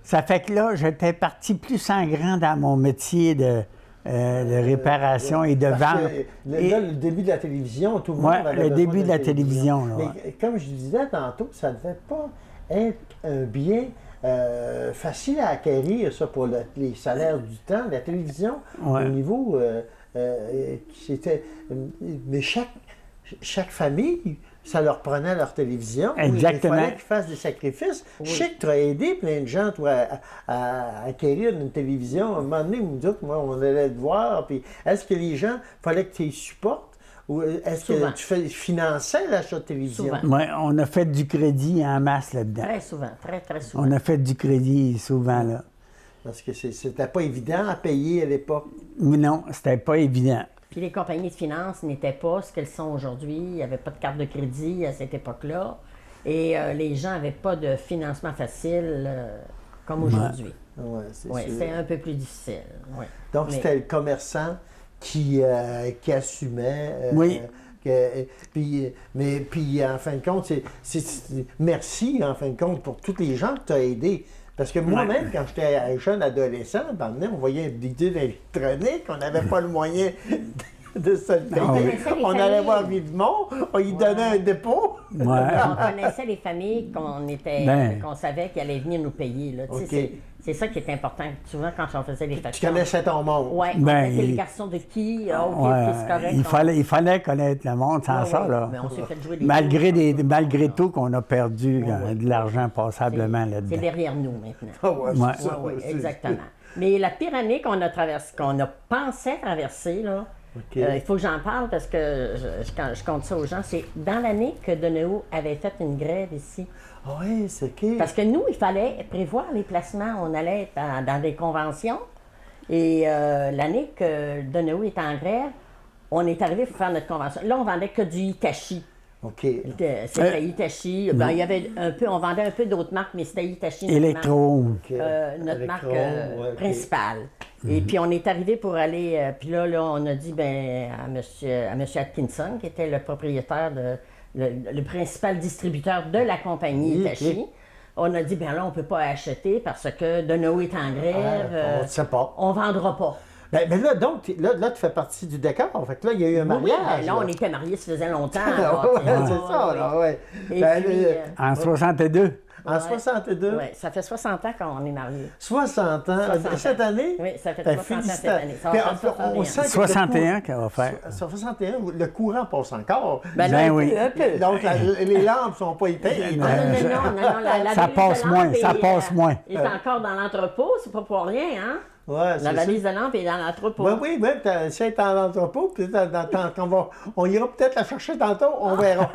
Ça fait que là, j'étais parti plus en grand dans mon métier de réparation et de Parce vente. que là, le début de la télévision, tout le monde Ouais, avait le besoin début de la télévision. télévision, là, Mais comme je disais tantôt, ça ne devait pas être un bien facile à acquérir, ça, pour les salaires du temps. La télévision, Ouais. au niveau... c'était... Mais chaque famille... Ça leur prenait leur télévision. Exactement. Il fallait qu'ils fassent des sacrifices. Je sais que tu as aidé plein de gens, toi, à acquérir une télévision. À un moment donné, vous me dites, moi, on allait te voir. Puis, est-ce que les gens, il fallait que tu les supportes? Ou est-ce Souvent. que tu finançais l'achat de télévision? Souvent. Ouais, on a fait du crédit en masse là-dedans. Très souvent, très, très souvent. On a fait du crédit souvent, là. Parce que c'était pas évident à payer à l'époque. Mais non, c'était pas évident. Puis les compagnies de finances n'étaient pas ce qu'elles sont aujourd'hui. Il n'y avait pas de carte de crédit à cette époque-là. Et les gens n'avaient pas de financement facile comme aujourd'hui. Ouais, c'est Oui, sûr. c'était un peu plus difficile. Ouais. Donc, Mais- c'était le commerçant qui assumait. Oui. Puis, en fin de compte, merci, en fin de compte, pour tous les gens que tu as aidés. Parce que moi-même, quand j'étais jeune adolescent, on voyait des idées électroniques, on n'avait pas le moyen de se le payer. Ah oui. On allait voir Vivemont, on lui donnait un dépôt. Ouais. On connaissait les familles Ben. qu'on savait qu'elles allaient venir nous payer. Là. Tu sais, OK. c'est ça qui est important. Souvent, quand on faisait les Tu factures. connaissais ton monde. Oui, Ben, c'était les il- garçons de qui? Ah, OK, Ouais, c'est correct. il fallait connaître le monde sans Ah ça, oui, là. mais on s'est fait jouer des Malgré tout qu'on a perdu de l'argent passablement C'est là-dedans. derrière nous maintenant. Ah ouais, Ouais. c'est ça, Oui, c'est- exactement. Mais la pire année qu'on a traversée, qu'on a pensé traverser, là, OK. il faut que j'en parle parce que quand je compte ça aux gens, c'est dans l'année que Donneau avait fait une grève ici. Oui, c'est OK. Parce que nous, il fallait prévoir les placements. On allait être dans des conventions. Et l'année que Donneau est en grève, on est arrivé pour faire notre convention. Là, on vendait que du Hitachi. OK. C'était Hitachi. Ben, il y avait un peu, on vendait un peu d'autres marques, mais c'était Hitachi. notre Électro. OK. notre Électron, marque ouais, OK. principale. Et puis on est arrivé pour aller. Puis là, on a dit ben, à monsieur Atkinson, qui était le propriétaire, le principal distributeur de la compagnie Oui, Hitachi. oui. On a dit ben là, on ne peut pas acheter parce que Donneau est en grève. On ne sait pas. On ne vendra pas. Ben là, donc, là, tu fais partie du décor. Fait que là, il y a eu un Oui, mariage. ben là, on était mariés, ça faisait longtemps. Ouais, là, tu sais. c'est ça, là, ouais. Et Ben, puis, En 62. en ouais. 62, ouais, ça fait 60 ans qu'on est mariés. 60 ans, 60 ans. cette année? Oui, ça fait Ben, 60 ans cette félicitations. année. Ça Puis, va faire on 61. sent que le 61 qu'elle va faire. 61, le courant passe encore. Ben, là, Ben un oui. peu, un peu. Donc, les lampes sont pas éteintes. Ah, non, la Ça valise passe de moins, lampe ça est, passe moins. est encore dans l'entrepôt, c'est pas pour rien, hein? Ouais, c'est La ça. valise de lampe est dans l'entrepôt. Oui, si elle est en entrepôt, puis on ira peut-être la chercher tantôt, on verra.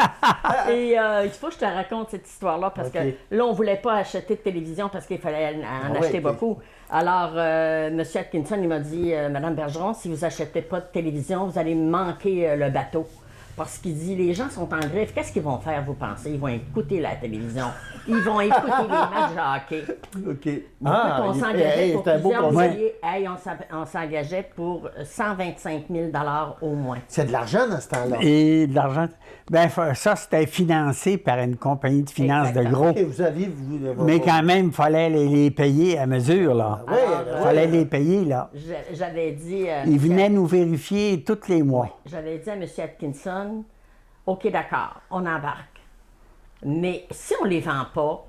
Et il faut que je te raconte cette histoire-là parce OK. que là, on voulait pas acheter de télévision parce qu'il fallait en Ah acheter ouais, OK. beaucoup. Alors, M. Atkinson, il m'a dit, Madame Bergeron, si vous achetez pas de télévision, vous allez manquer le bateau. Parce qu'il dit, les gens sont en grève, qu'est-ce qu'ils vont faire, vous pensez? Ils vont écouter la télévision. Ils vont écouter les matchs de hockey. OK. Écoute, on s'engageait pour c'est un beau plusieurs conseil. milliers. Hey, on s'engageait pour 125 000 au moins. C'est de l'argent dans ce temps-là. Et de l'argent. Ben, ça, c'était financé par une compagnie de finances de Exactement. gros. OK, vous aviez... Mais quand même, il fallait les payer à mesure, là. Oui, Il fallait les payer, là. J'avais dit... Ils venaient nous vérifier tous les mois. J'avais dit à M. Atkinson, OK, d'accord, on embarque. Mais si on ne les vend pas,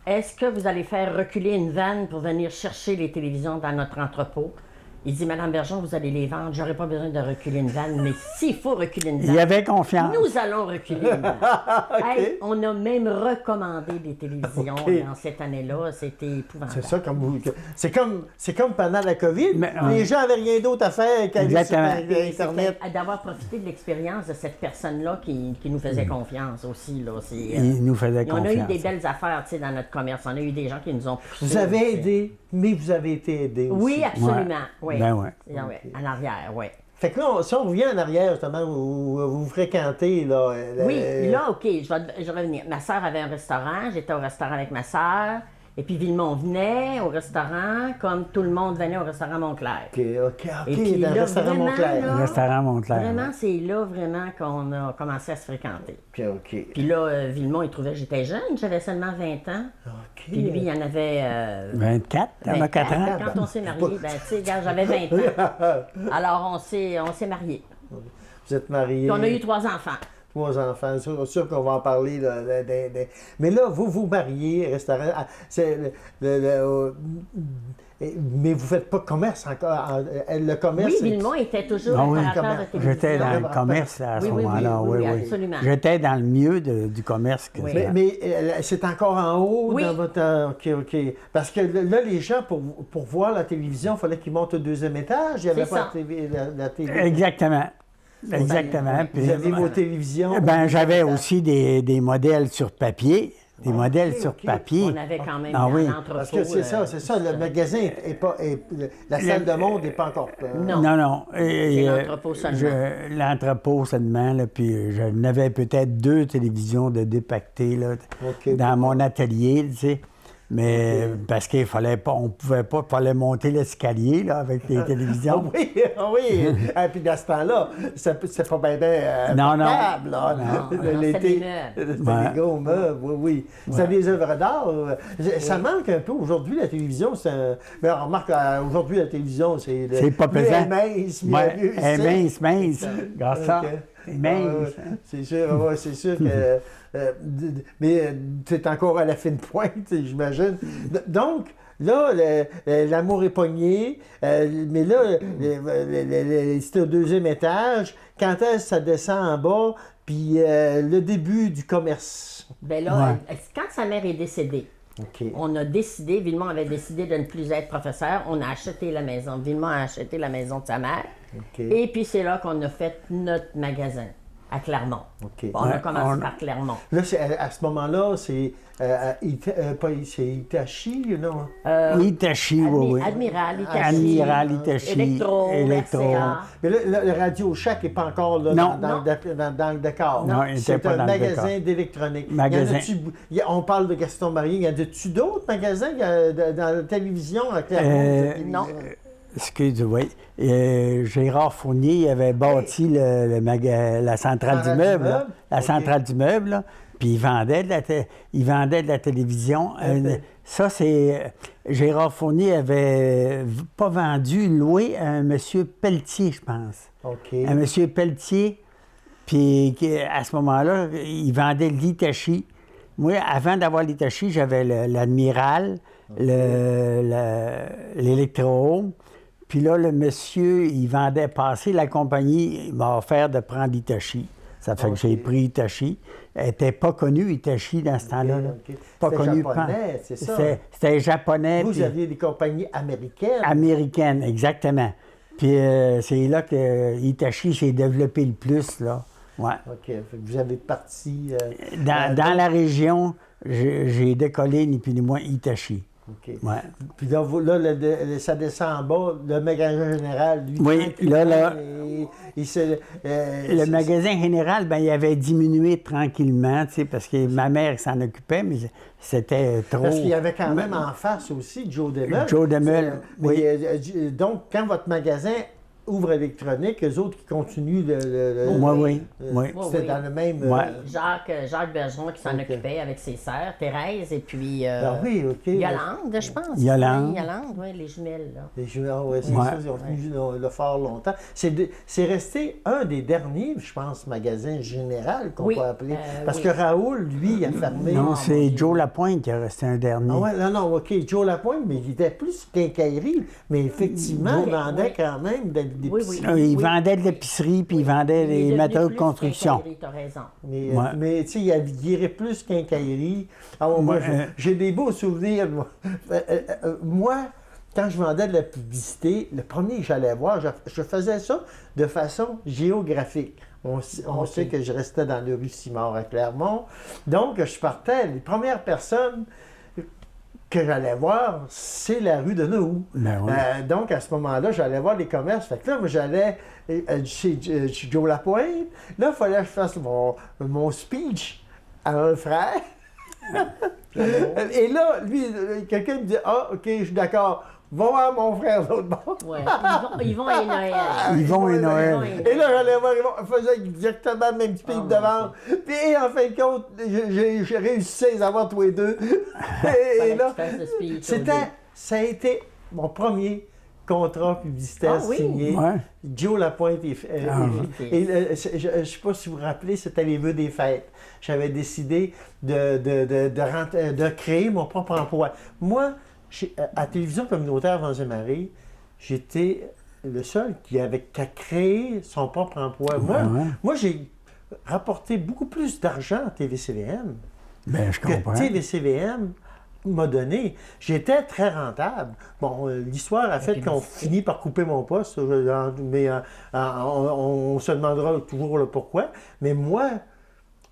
est-ce que vous allez faire reculer une vanne pour venir chercher les télévisions dans notre entrepôt? Il dit, Madame Bergeron, vous allez les vendre, j'aurais pas besoin de reculer une vanne, mais s'il faut reculer une Il vanne, y avait confiance. nous allons reculer une vanne. Hey, on a même recommandé des télévisions dans cette année-là, c'était épouvantable. C'est ça, c'est comme pendant la COVID, Mais, les gens n'avaient rien d'autre à faire qu'aller sur Exactement. Internet. C'était d'avoir profité de l'expérience de cette personne-là qui nous faisait confiance aussi. Là. Ils nous faisaient Et on a eu confiance. des belles affaires tu sais, dans notre commerce. On a eu des gens qui nous ont poussés. Vous avez aussi. aidé, mais vous avez été aidé aussi. Oui, absolument. Oui. Ben ouais. Ouais, en arrière, oui. Fait que là, si on revient en arrière, justement, où vous fréquentez, là... Oui, là, OK, je vais revenir. Ma sœur avait un restaurant, j'étais au restaurant avec ma sœur. Et puis Villemont venait au restaurant, comme tout le monde venait au restaurant Montclair. OK, Et puis dans le là, restaurant vraiment, Montclair. là, Le restaurant Montclair. Vraiment, c'est là vraiment qu'on a commencé à se fréquenter. OK. Puis là, Villemont, il trouvait que j'étais jeune, j'avais seulement 20 ans. OK. Puis lui, il en avait 24, on a 4 ans. Quand on s'est mariés, ben tu sais, regarde, j'avais 20 ans. Alors on s'est mariés. Vous êtes mariés. Puis on a eu 3 enfants. 3 enfants. C'est sûr qu'on va en parler. Là, Mais là, vous vous mariez, restaurant. Mais vous ne faites pas commerce encore. Le commerce. Oui, Villemont était toujours Ah oui, opérateur de télévision. j'étais dans le commerce là, à ce Oui, oui, moment-là. oui, absolument. J'étais dans le milieu du commerce. Oui. Mais c'est encore en haut Oui. dans votre. OK. Parce que là, les gens, pour voir la télévision, il fallait qu'ils montent au 2e étage. Il n'y avait C'est pas ça. la télé. Exactement. Exactement. Vous avez vos télévisions. Ben, j'avais aussi des modèles sur papier. Des modèles ok, sur ok. papier. On avait quand même Ah oui. un entrepôt. Parce que c'est ça. Le magasin est pas. La salle de monde n'est pas encore. Non. Non. C'est l'entrepôt seulement. L'entrepôt seulement, là, puis j'en avais peut-être 2 télévisions de dépactées là, Ok. dans mon atelier, tu sais. Mais parce qu'il fallait pas, on pouvait pas, il fallait monter l'escalier là, avec les Ah télévisions. oui. Et puis dans ce temps-là, c'est pas bien Non, non. portable, là. Non, c'était des meubles. C'était des gros meubles, oui. C'était des œuvres d'art. Ça manque un peu aujourd'hui, la télévision. Mais on remarque aujourd'hui, la télévision, c'est... C'est pas pesant. Elle Elle est mince. Regarde ça. Mince. C'est sûr que... mais c'est encore à la fine pointe, j'imagine. Donc, là, l'amour est pogné, mais là, c'était au 2e étage. Quand est-ce que ça descend en bas? Puis le début du commerce. Ben là, quand sa mère est décédée, OK. on a décidé, Villemont avait décidé de ne plus être professeur, on a acheté la maison. Villemont a acheté la maison de sa mère. OK. Et puis c'est là qu'on a fait notre magasin, à Clermont. OK. On a commencé par Clermont. Là, à ce moment-là, c'est Hitachi, non? Hitachi, oui. Admiral, Hitachi. Admiral, Hitachi. Électro, RCA. Mais là, le Radio Shack n'est pas encore là, Non. dans le décor. Non, il n'était C'est pas un dans le magasin décor. d'électronique. Magasin. On parle de Gaston Marié. Y en a-tu d'autres magasins dans la télévision à Clermont? Non. Excusez-moi. Gérard Fournier avait bâti la centrale d'immeuble. La centrale d'immeuble, là. Puis il vendait de la télévision. Ça, c'est... Gérard Fournier avait pas vendu, loué à un monsieur Pelletier, je pense. OK. Un monsieur Pelletier. Puis à ce moment-là, il vendait l'Hitachi. Moi, avant d'avoir l'Hitachi, j'avais l'Admiral, l'Electro. Puis là, le monsieur, il vendait passer. La compagnie m'a offert de prendre l'Hitachi. Ça fait que j'ai pris Hitachi. Elle n'était pas connue, Hitachi, dans ce temps-là. Là. OK. Pas C'était connue. japonais, c'est ça? C'était japonais. Vous puis aviez des compagnies américaines? américaine, exactement. Puis c'est là que Hitachi s'est développé le plus, là. Ouais. OK. Fait que vous avez parti... Dans la région, j'ai décollé ni plus ni moins Hitachi. OK. Ouais. Puis là, ça descend en bas, le magasin général, lui, Oui, tranquillement, là. le Le magasin général, ben, il avait diminué tranquillement, tu sais, parce que ma mère s'en occupait, mais c'était trop. Parce qu'il y avait quand même en face aussi Joe Demel. Joe Demel, oui. Donc, quand votre magasin ouvre électronique, eux autres qui continuent Oui. C'était Oui. dans le même... Ouais. Jacques Bergeron qui s'en occupait avec ses sœurs, Thérèse et puis Ah oui, OK. Yolande, je pense. Yolande. Oui, Yolande, oui, les jumelles. Là. Les juniors, oui, c'est Ouais. ça, ils ont tenu le fort longtemps. C'est resté un des derniers, je pense, magasins général qu'on Oui, peut appeler. Parce oui. que Raoul, lui, il a fermé. Non, c'est Joe Lapointe qui a resté un dernier. Ah ouais, non, OK, Joe Lapointe, mais il était plus quincaillerie. Mais effectivement, il vendait quand même des Oui, piscines. Il vendait de l'épicerie, puis il vendait Il est des devenu matériaux de plus construction. quincaillerie, t'as raison. Mais, Ouais. mais tu sais, il irait plus quincaillerie. Alors, moi, j'ai des beaux souvenirs. Moi, quand je vendais de la publicité, le premier que j'allais voir, je faisais ça de façon géographique. On sait que je restais dans le rue Simard à Clermont. Donc, je partais. Les premières personnes que j'allais voir, c'est la rue de Nauvoo. Ben oui. Donc, à ce moment-là, j'allais voir les commerces. Fait que là, moi, j'allais chez Joe Lapointe. Là, il fallait que je fasse mon speech à un frère. Et là, lui, quelqu'un me dit, ah, OK, je suis d'accord. Va voir mon frère l'autre bord. Ouais. Yvon et Noël. Yvon et Noël. Et là, j'allais voir Yvon, faisait exactement le même petit pays de devant. Puis en fin de compte, j'ai réussi à les avoir tous les deux. Et là, ça a été mon premier contrat publicitaire signé. Ouais. Joe Lapointe et je ne sais pas si vous vous rappelez, c'était les vœux des fêtes. J'avais décidé de créer mon propre emploi. Moi, à Télévision communautaire Vents-et-Marées, j'étais le seul qui avait qu'à créer son propre emploi. Moi, j'ai rapporté beaucoup plus d'argent à TVCVM que TVCVM m'a donné. J'étais très rentable. Bon, l'histoire a fait qu'on finit par couper mon poste, mais on se demandera toujours le pourquoi. Mais moi,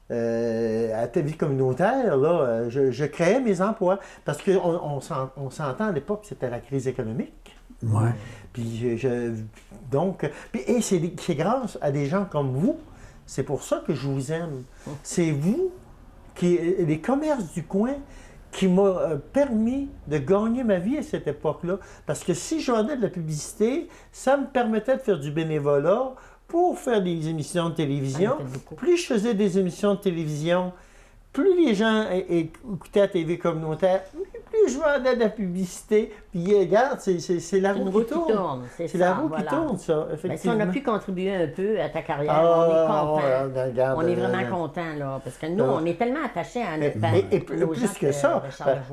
à TV communautaire, là, je créais mes emplois. Parce qu'on s'entend à l'époque, c'était la crise économique. Ouais. Puis c'est grâce à des gens comme vous, c'est pour ça que je vous aime. C'est vous, les commerces du coin, qui m'a permis de gagner ma vie à cette époque-là. Parce que si je vendais de la publicité, ça me permettait de faire du bénévolat pour faire des émissions de télévision. Plus je faisais des émissions de télévision, plus les gens écoutaient la TV communautaire, plus je vendais de la publicité. Puis regarde, c'est la roue qui tourne. C'est la roue qui tourne, ça, effectivement. Si on a pu contribuer un peu à ta carrière, on est content. On est vraiment content, là, parce que nous, on est tellement attachés à notre père. Et plus que ça,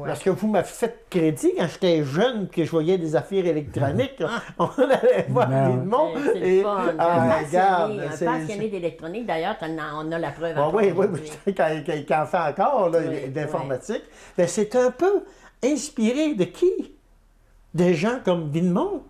parce que vous m'avez fait crédit quand j'étais jeune, que je voyais des affaires électroniques. On allait voir Villemont. C'est le fun. Un passionné d'électronique, d'ailleurs, on a la preuve. Oui, qui en fait encore, d'informatique. Mais c'est un peu inspiré de qui? Des gens comme Villemont.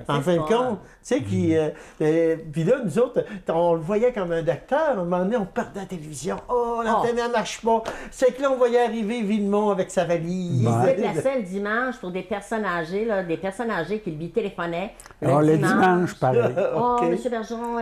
En fin de compte, tu sais, puis là, nous autres, on le voyait comme un docteur. À un moment donné, on partait à la télévision. Oh, l'antenne ne marche pas. C'est que là, on voyait arriver Villemont avec sa valise. Il faisait de la selle dimanche pour des personnes âgées, qui lui téléphonaient. Le dimanche, pareil. Oh, M. Bergeron,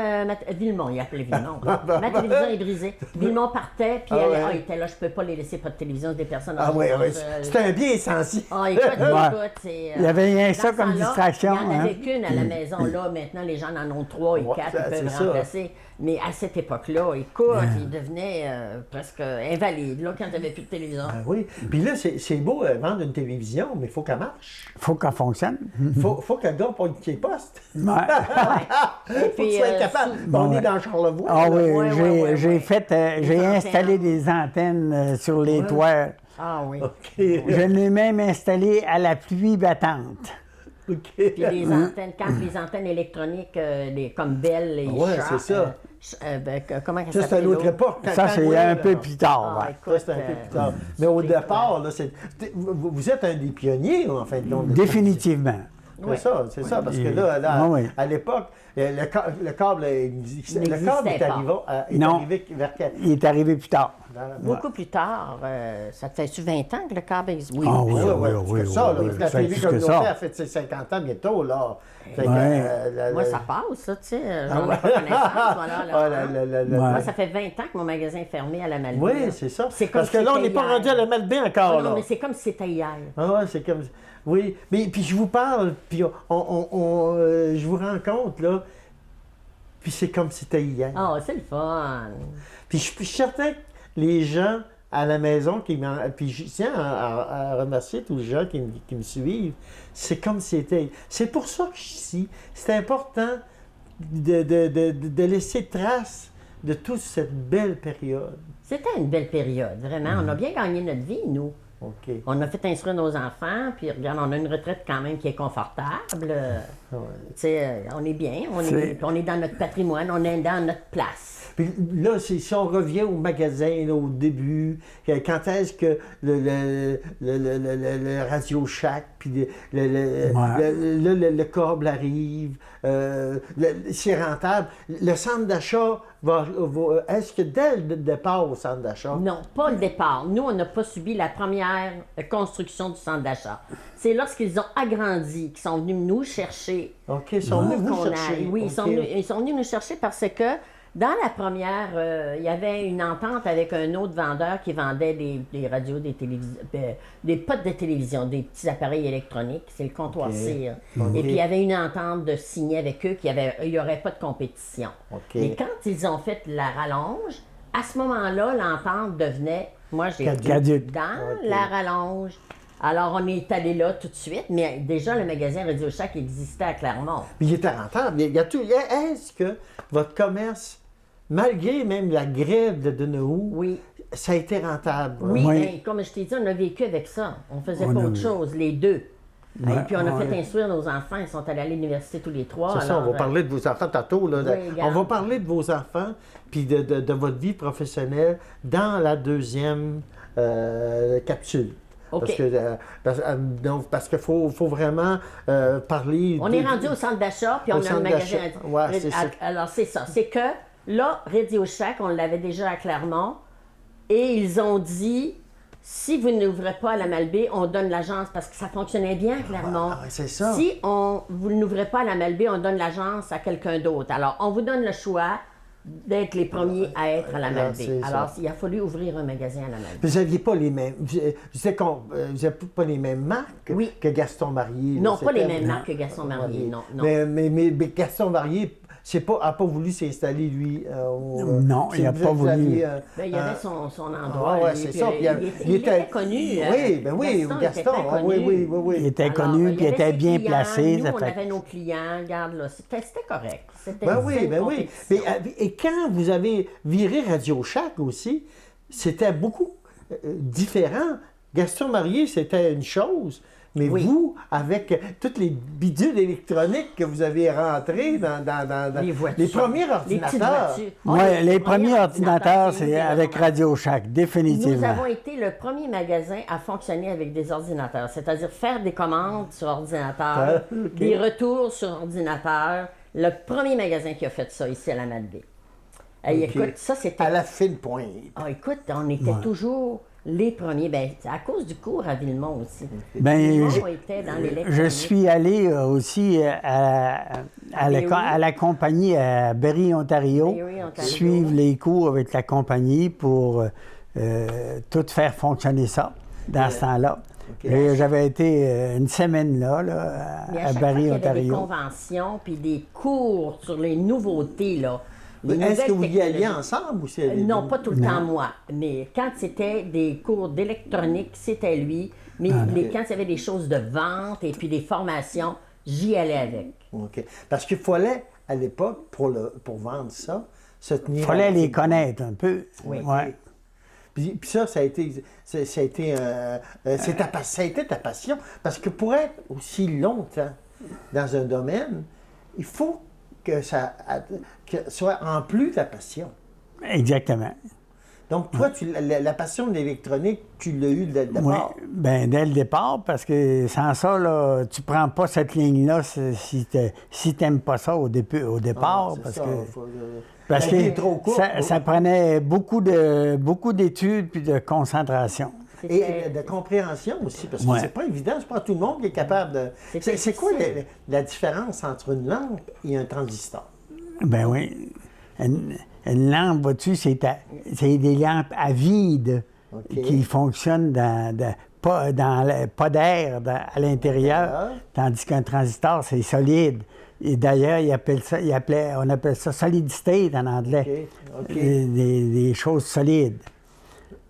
Villemont, il appelait Villemont. Ma télévision est brisée. Villemont partait, puis il était là, je ne peux pas les laisser pas de télévision, des personnes âgées. Ah oui, c'était un bien essentiel. Écoute, il y avait rien ça comme distraction. Il n'y en avait qu'une à la maison, là. Maintenant, les gens en ont 3 et 4, ils peuvent remplacer. Mais à cette époque-là, écoute, ils devenaient presque invalides, là, quand il n'y avait plus de télévision. Oui. Puis là, c'est beau vendre une télévision, mais il faut qu'elle marche. Il faut qu'elle fonctionne. Il faut qu'elle donne pour qu'il poste. Ouais. Il faut que tu sois capable. On est dans Charlevoix. Ah oui, j'ai installé des antennes sur les toits. Ah oui. Okay. Je l'ai même installé à la pluie battante. Okay. Puis les antennes, quand les antennes électroniques, comme Bell et c'est ça. Comment ça s'appelle? Ça, c'est une autre époque. Ça, c'est un peu plus tard. Ça, c'est un peu plus tard. Mais au départ, là, vous êtes un des pionniers, en fin de compte. Définitivement. C'est ça, parce que là, à l'époque, le câble est arrivé vers quel? Il est arrivé plus tard. Beaucoup plus tard. Ça te fait-tu 20 ans que le câble est... Oui, la télé communautaire a fait ses 50 ans bientôt, là. Moi, ça passe, ça, tu sais. J'en ai pas connaissance, Moi, ça fait 20 ans que mon magasin est fermé à la Malbaie. Oui, c'est ça. Parce que là, on n'est pas rendu à la Malbaie encore, là. Non, mais c'est comme si c'était hier. Ah ouais, c'est comme... Oui, mais puis je vous parle, puis je vous rencontre, là, puis c'est comme si c'était hier. Ah, c'est le fun. Puis je suis certain que les gens à la maison, puis je tiens à remercier tous les gens qui me suivent, c'est comme si c'était... C'est pour ça que je suis ici. C'est important de laisser trace de toute cette belle période. C'était une belle période, vraiment. On a bien gagné notre vie, nous. Okay. On a fait instruire nos enfants, puis regarde, on a une retraite quand même qui est confortable. On est bien, on est dans notre patrimoine, on est dans notre place. Puis là, si on revient au magasin, là, au début, quand est-ce que le Radio Shack, puis le câble arrive, c'est rentable. Le centre d'achat est-ce que dès le départ au centre d'achat? Non, pas le départ. Nous, on n'a pas subi la première construction du centre d'achat. C'est lorsqu'ils ont agrandi qu'ils sont venus nous chercher. OK, ils sont venus vous chercher. Oui, ils sont venus nous chercher parce que Dans la première, il y avait une entente avec un autre vendeur qui vendait des radios, des télévisions, des potes de télévision, des petits appareils électroniques, c'est le comptoir cire. Et puis il y avait une entente de signer avec eux qu'il n'y aurait pas de compétition. Mais quand ils ont fait la rallonge, à ce moment-là, l'entente devenait, moi j'ai dit, dans la rallonge. Alors, on est allé là tout de suite, mais déjà, le magasin Radio Shack existait à Clermont. Mais il était rentable. Est-ce que votre commerce, malgré même la grève de Deneuve, Oui. ça a été rentable? Oui, ben, comme je t'ai dit, on a vécu avec ça. On faisait pas autre chose, les deux. Et puis, on a fait instruire nos enfants. Ils sont allés à l'université tous les trois. C'est ça, on va parler de vos enfants tantôt. Là, on va parler de vos enfants puis de votre vie professionnelle dans la deuxième capsule. Okay. Parce qu'il faut vraiment parler... On est rendu au centre d'achat, puis on a le magasin... Ouais, c'est ça. Alors, c'est ça. C'est que, là, Radio Shack, on l'avait déjà à Clermont, et ils ont dit, si vous n'ouvrez pas à la Malbaie, on donne l'agence, parce que ça fonctionnait bien à Clermont. C'est ça. Si vous n'ouvrez pas à la Malbaie, on donne l'agence à quelqu'un d'autre. Alors, on vous donne le choix d'être les premiers à être à la Malbaie. Alors, il a fallu ouvrir un magasin à la Malbaie. Vous n'aviez pas les mêmes... Vous n'avez pas les mêmes marques que Gaston Marié? Non, pas les mêmes marques que Gaston Marié, non. Mais Gaston Marié n'a pas voulu s'installer, lui. Non, il n'a pas voulu. Il y avait son endroit. Oui, c'est ça. Il était connu. Oui, Gaston. Oui. Il était connu, puis il était bien placé. Nous, on avait nos clients. Regarde, là, c'était correct. Oui. Et quand vous avez viré Radio Shack aussi, c'était beaucoup différent. Gaston Marié, c'était une chose. Mais vous, avec toutes les bidules électroniques que vous avez rentrées dans les premiers ordinateurs. Oui, les premiers ordinateurs, c'est avec Radio Shack, définitivement. Nous avons été le premier magasin à fonctionner avec des ordinateurs, c'est-à-dire faire des commandes sur ordinateur, des retours sur ordinateur. Le premier magasin qui a fait ça ici à la Malbaie. Écoute, ça c'était... À la fine pointe. Ah, écoute, on était toujours... Les premiers, bien, à cause du cours à Villemont aussi. Ben, était dans l'électronique. Je suis allé aussi à la compagnie à Berry, Ontario, suivre les cours avec la compagnie pour tout faire fonctionner ça dans ce temps-là. J'avais été une semaine là à Berry, Ontario. Il y avait des conventions puis des cours sur les nouveautés, là. Est-ce que vous y alliez ensemble ou c'est... Non, pas tout le temps moi. Mais quand c'était des cours d'électronique, c'était lui. Mais quand il y avait des choses de vente et puis des formations, j'y allais avec. OK. Parce qu'il fallait, à l'époque, pour vendre ça, se tenir... Il fallait les connaître un peu. Oui. Ouais. Puis ça a été ta passion. Parce que pour être aussi longtemps dans un domaine, il faut que ça soit en plus ta passion. Exactement. Donc, toi, la passion de l'électronique, tu l'as eue dès le départ? Oui, bien, dès le départ, parce que sans ça, là, tu ne prends pas cette ligne-là si tu n'aimes pas ça au départ. Parce que ça prenait beaucoup d'études puis de concentration. Et de compréhension aussi, parce que c'est pas évident, c'est pas tout le monde qui est capable de... C'est quoi la différence entre une lampe et un transistor? Ben oui. Une lampe, vois-tu, c'est des lampes à vide qui fonctionnent pas d'air à l'intérieur, tandis qu'un transistor, c'est solide. Et d'ailleurs, on appelle ça solid state en anglais. Des choses solides.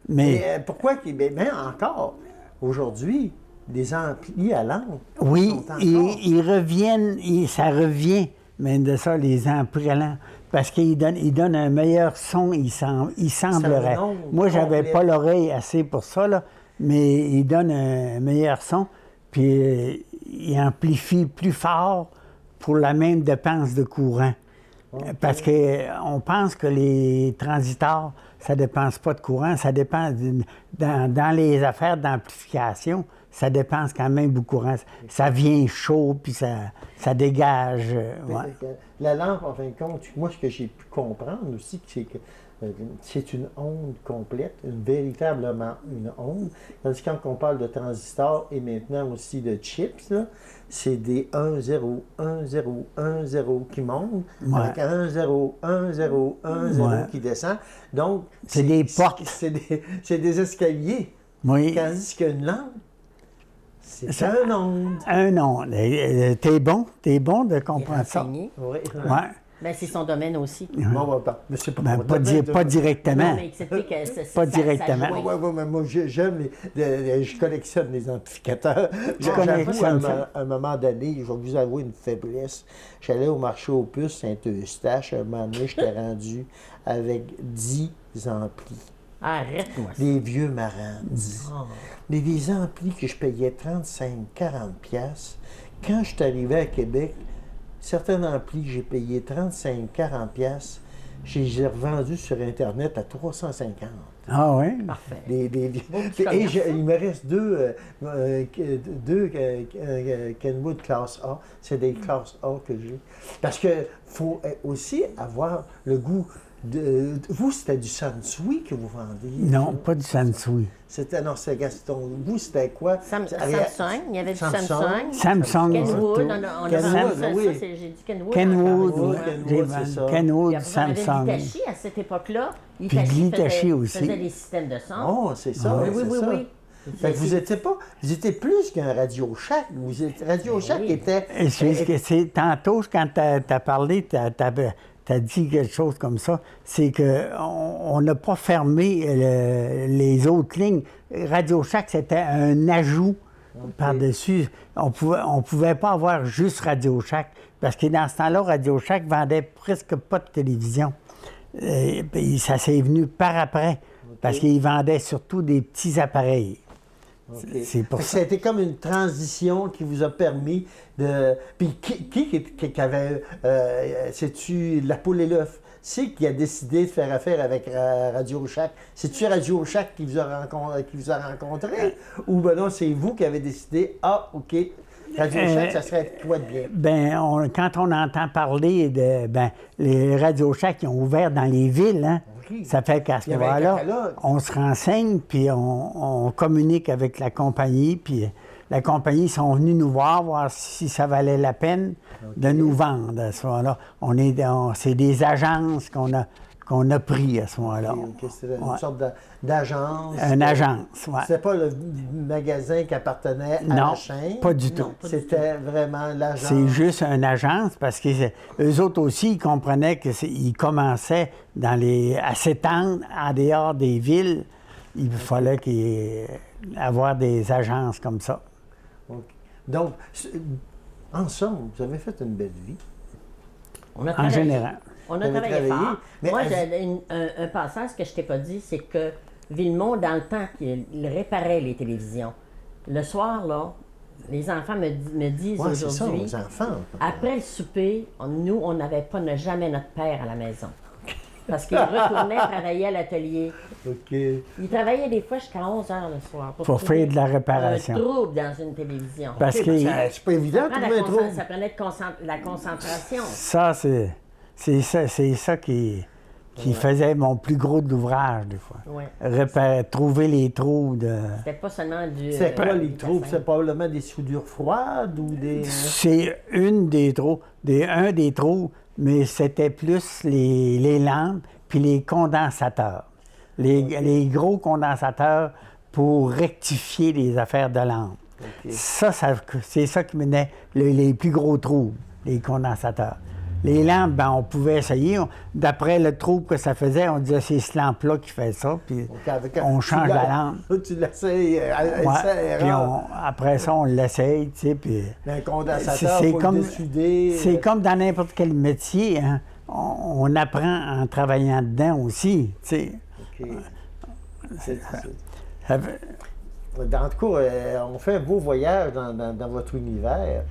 Mais pourquoi même encore, aujourd'hui, des amplis à lampe? Oui, ils reviennent, ça revient, mais de ça, les amplis à lampe, parce qu'ils donnent un meilleur son, il semblerait. Moi, j'avais pas l'oreille assez pour ça, là, mais ils donnent un meilleur son, puis ils amplifient plus fort pour la même dépense de courant. Parce qu'on pense que les transistors, ça ne dépense pas de courant, ça dépense dans les affaires d'amplification, ça dépense quand même beaucoup de courant. Ça vient chaud, puis ça dégage. La lampe, en fin de compte, moi, ce que j'ai pu comprendre aussi, c'est que c'est une onde complète, véritablement une onde. Tandis que quand on parle de transistors et maintenant aussi de chips, là, c'est des 1, 0, 1, 0, 1, 0 qui montent, avec 1, 0, 1, 0, 1, 0 qui descend. Donc, c'est des portes. C'est des escaliers. Oui. Tandis qu'une lampe, c'est un onde. Un onde. T'es bon de comprendre ça. Oui. Oui. Ben, c'est son domaine aussi. Bon, mais c'est pas, pas directement. Non, mais accepter que Pas directement. Ouais, moi, j'aime je collectionne les amplificateurs. collectionnes À un moment donné, je vais vous avouer une faiblesse. J'allais au marché aux puces Saint-Eustache. À un moment donné, j'étais rendu avec 10 amplis. Arrête-moi ça. Des vieux marins. Des amplis que je payais 35-40$. Quand je suis arrivé à Québec, certains amplis que j'ai payés 35-40$, je les ai revendus sur Internet à 350$. Ah oui? Parfait. Il me reste deux Kenwood classe A. C'est des classes A que j'ai. Parce qu'il faut aussi avoir le goût de... Vous, c'était du Sansui que vous vendiez? Non, pas du Sansui. C'était, non, c'est Gaston. Vous, c'était quoi? Samsung, il y avait du Samsung. Samsung. Kenwood, on a vendu ça, j'ai dit Kenwood. Kenwood, c'est ça. Kenwood, On avait Samsung. Hitachi à cette époque-là. Puis Hitachi aussi. faisait des systèmes de son. Oh, c'est ça. Oui, c'est ça. oui. Fait que vous étiez plus qu'un Radio Shack. Radio Shack était... Tantôt, quand tu as parlé, tu as dit quelque chose comme ça, c'est qu'on n'a pas fermé les autres lignes. Radio Shack, c'était un ajout par-dessus. On pouvait pas avoir juste Radio Shack, parce que dans ce temps-là, Radio Shack vendait presque pas de télévision. Et ça s'est venu par après, parce qu'ils vendaient surtout des petits appareils. C'est pour ça. C'était comme une transition qui vous a permis de... Puis qui avait... c'est-tu la poule et l'œuf? C'est qui a décidé de faire affaire avec Radio Shack? C'est-tu Radio Shack qui vous a rencontré? Ou ben non, c'est vous qui avez décidé, OK, Radio Shack, ça serait quoi de bien? Quand on entend parler de... les Radio Shack qui ont ouvert dans les villes, hein? Ça fait qu'à ce moment-là, on se renseigne, puis on communique avec la compagnie, puis la compagnie sont venus nous voir si ça valait la peine de nous vendre à ce moment-là. C'est des agences qu'on a pris à ce moment-là. C'était une sorte d'agence. Une agence, oui. C'était pas le magasin qui appartenait à la chaîne? Non, pas du tout. C'était vraiment l'agence. C'est juste une agence parce que eux autres aussi, ils comprenaient qu'ils commençaient à s'étendre en dehors des villes. Il fallait avoir des agences comme ça. Okay. Donc, ensemble, vous avez fait une belle vie. En général. On a travaillé fort. Moi, j'ai un passage que je t'ai pas dit, c'est que Villemont, dans le temps qu'il réparait les télévisions, le soir, là, les enfants me disent aujourd'hui, ça, les enfants. Après le souper, nous, on n'avait jamais notre père à la maison. Parce qu'il retournait travailler à l'atelier. OK. Il travaillait des fois jusqu'à 11 h le soir. Pour faire de la réparation. Un trouble dans une télévision. Parce que c'est pas évident de trouver un trouble. Ça prenait la concentration. Ça, c'est ça qui faisait mon plus gros d'ouvrage, des fois. Ouais. Trouver les trous de... C'était pas seulement du... C'est quoi les trous? C'est probablement des soudures froides ou des... C'est un des trous, mais c'était plus les lampes puis les condensateurs. Les gros condensateurs pour rectifier les affaires de lampes. Okay. C'est ça qui menait les plus gros trous, les condensateurs. Les lampes, on pouvait essayer. D'après le trouble que ça faisait, on disait c'est cette lampe-là qui fait ça, puis on change la lampe. Tu l'essayes, puis après ça, on l'essaye, tu sais, puis... Un condensateur, il faut le dessouder. C'est comme dans n'importe quel métier, hein. On apprend en travaillant dedans aussi, tu sais. OK. En tout cas, on fait un beau voyage dans votre univers.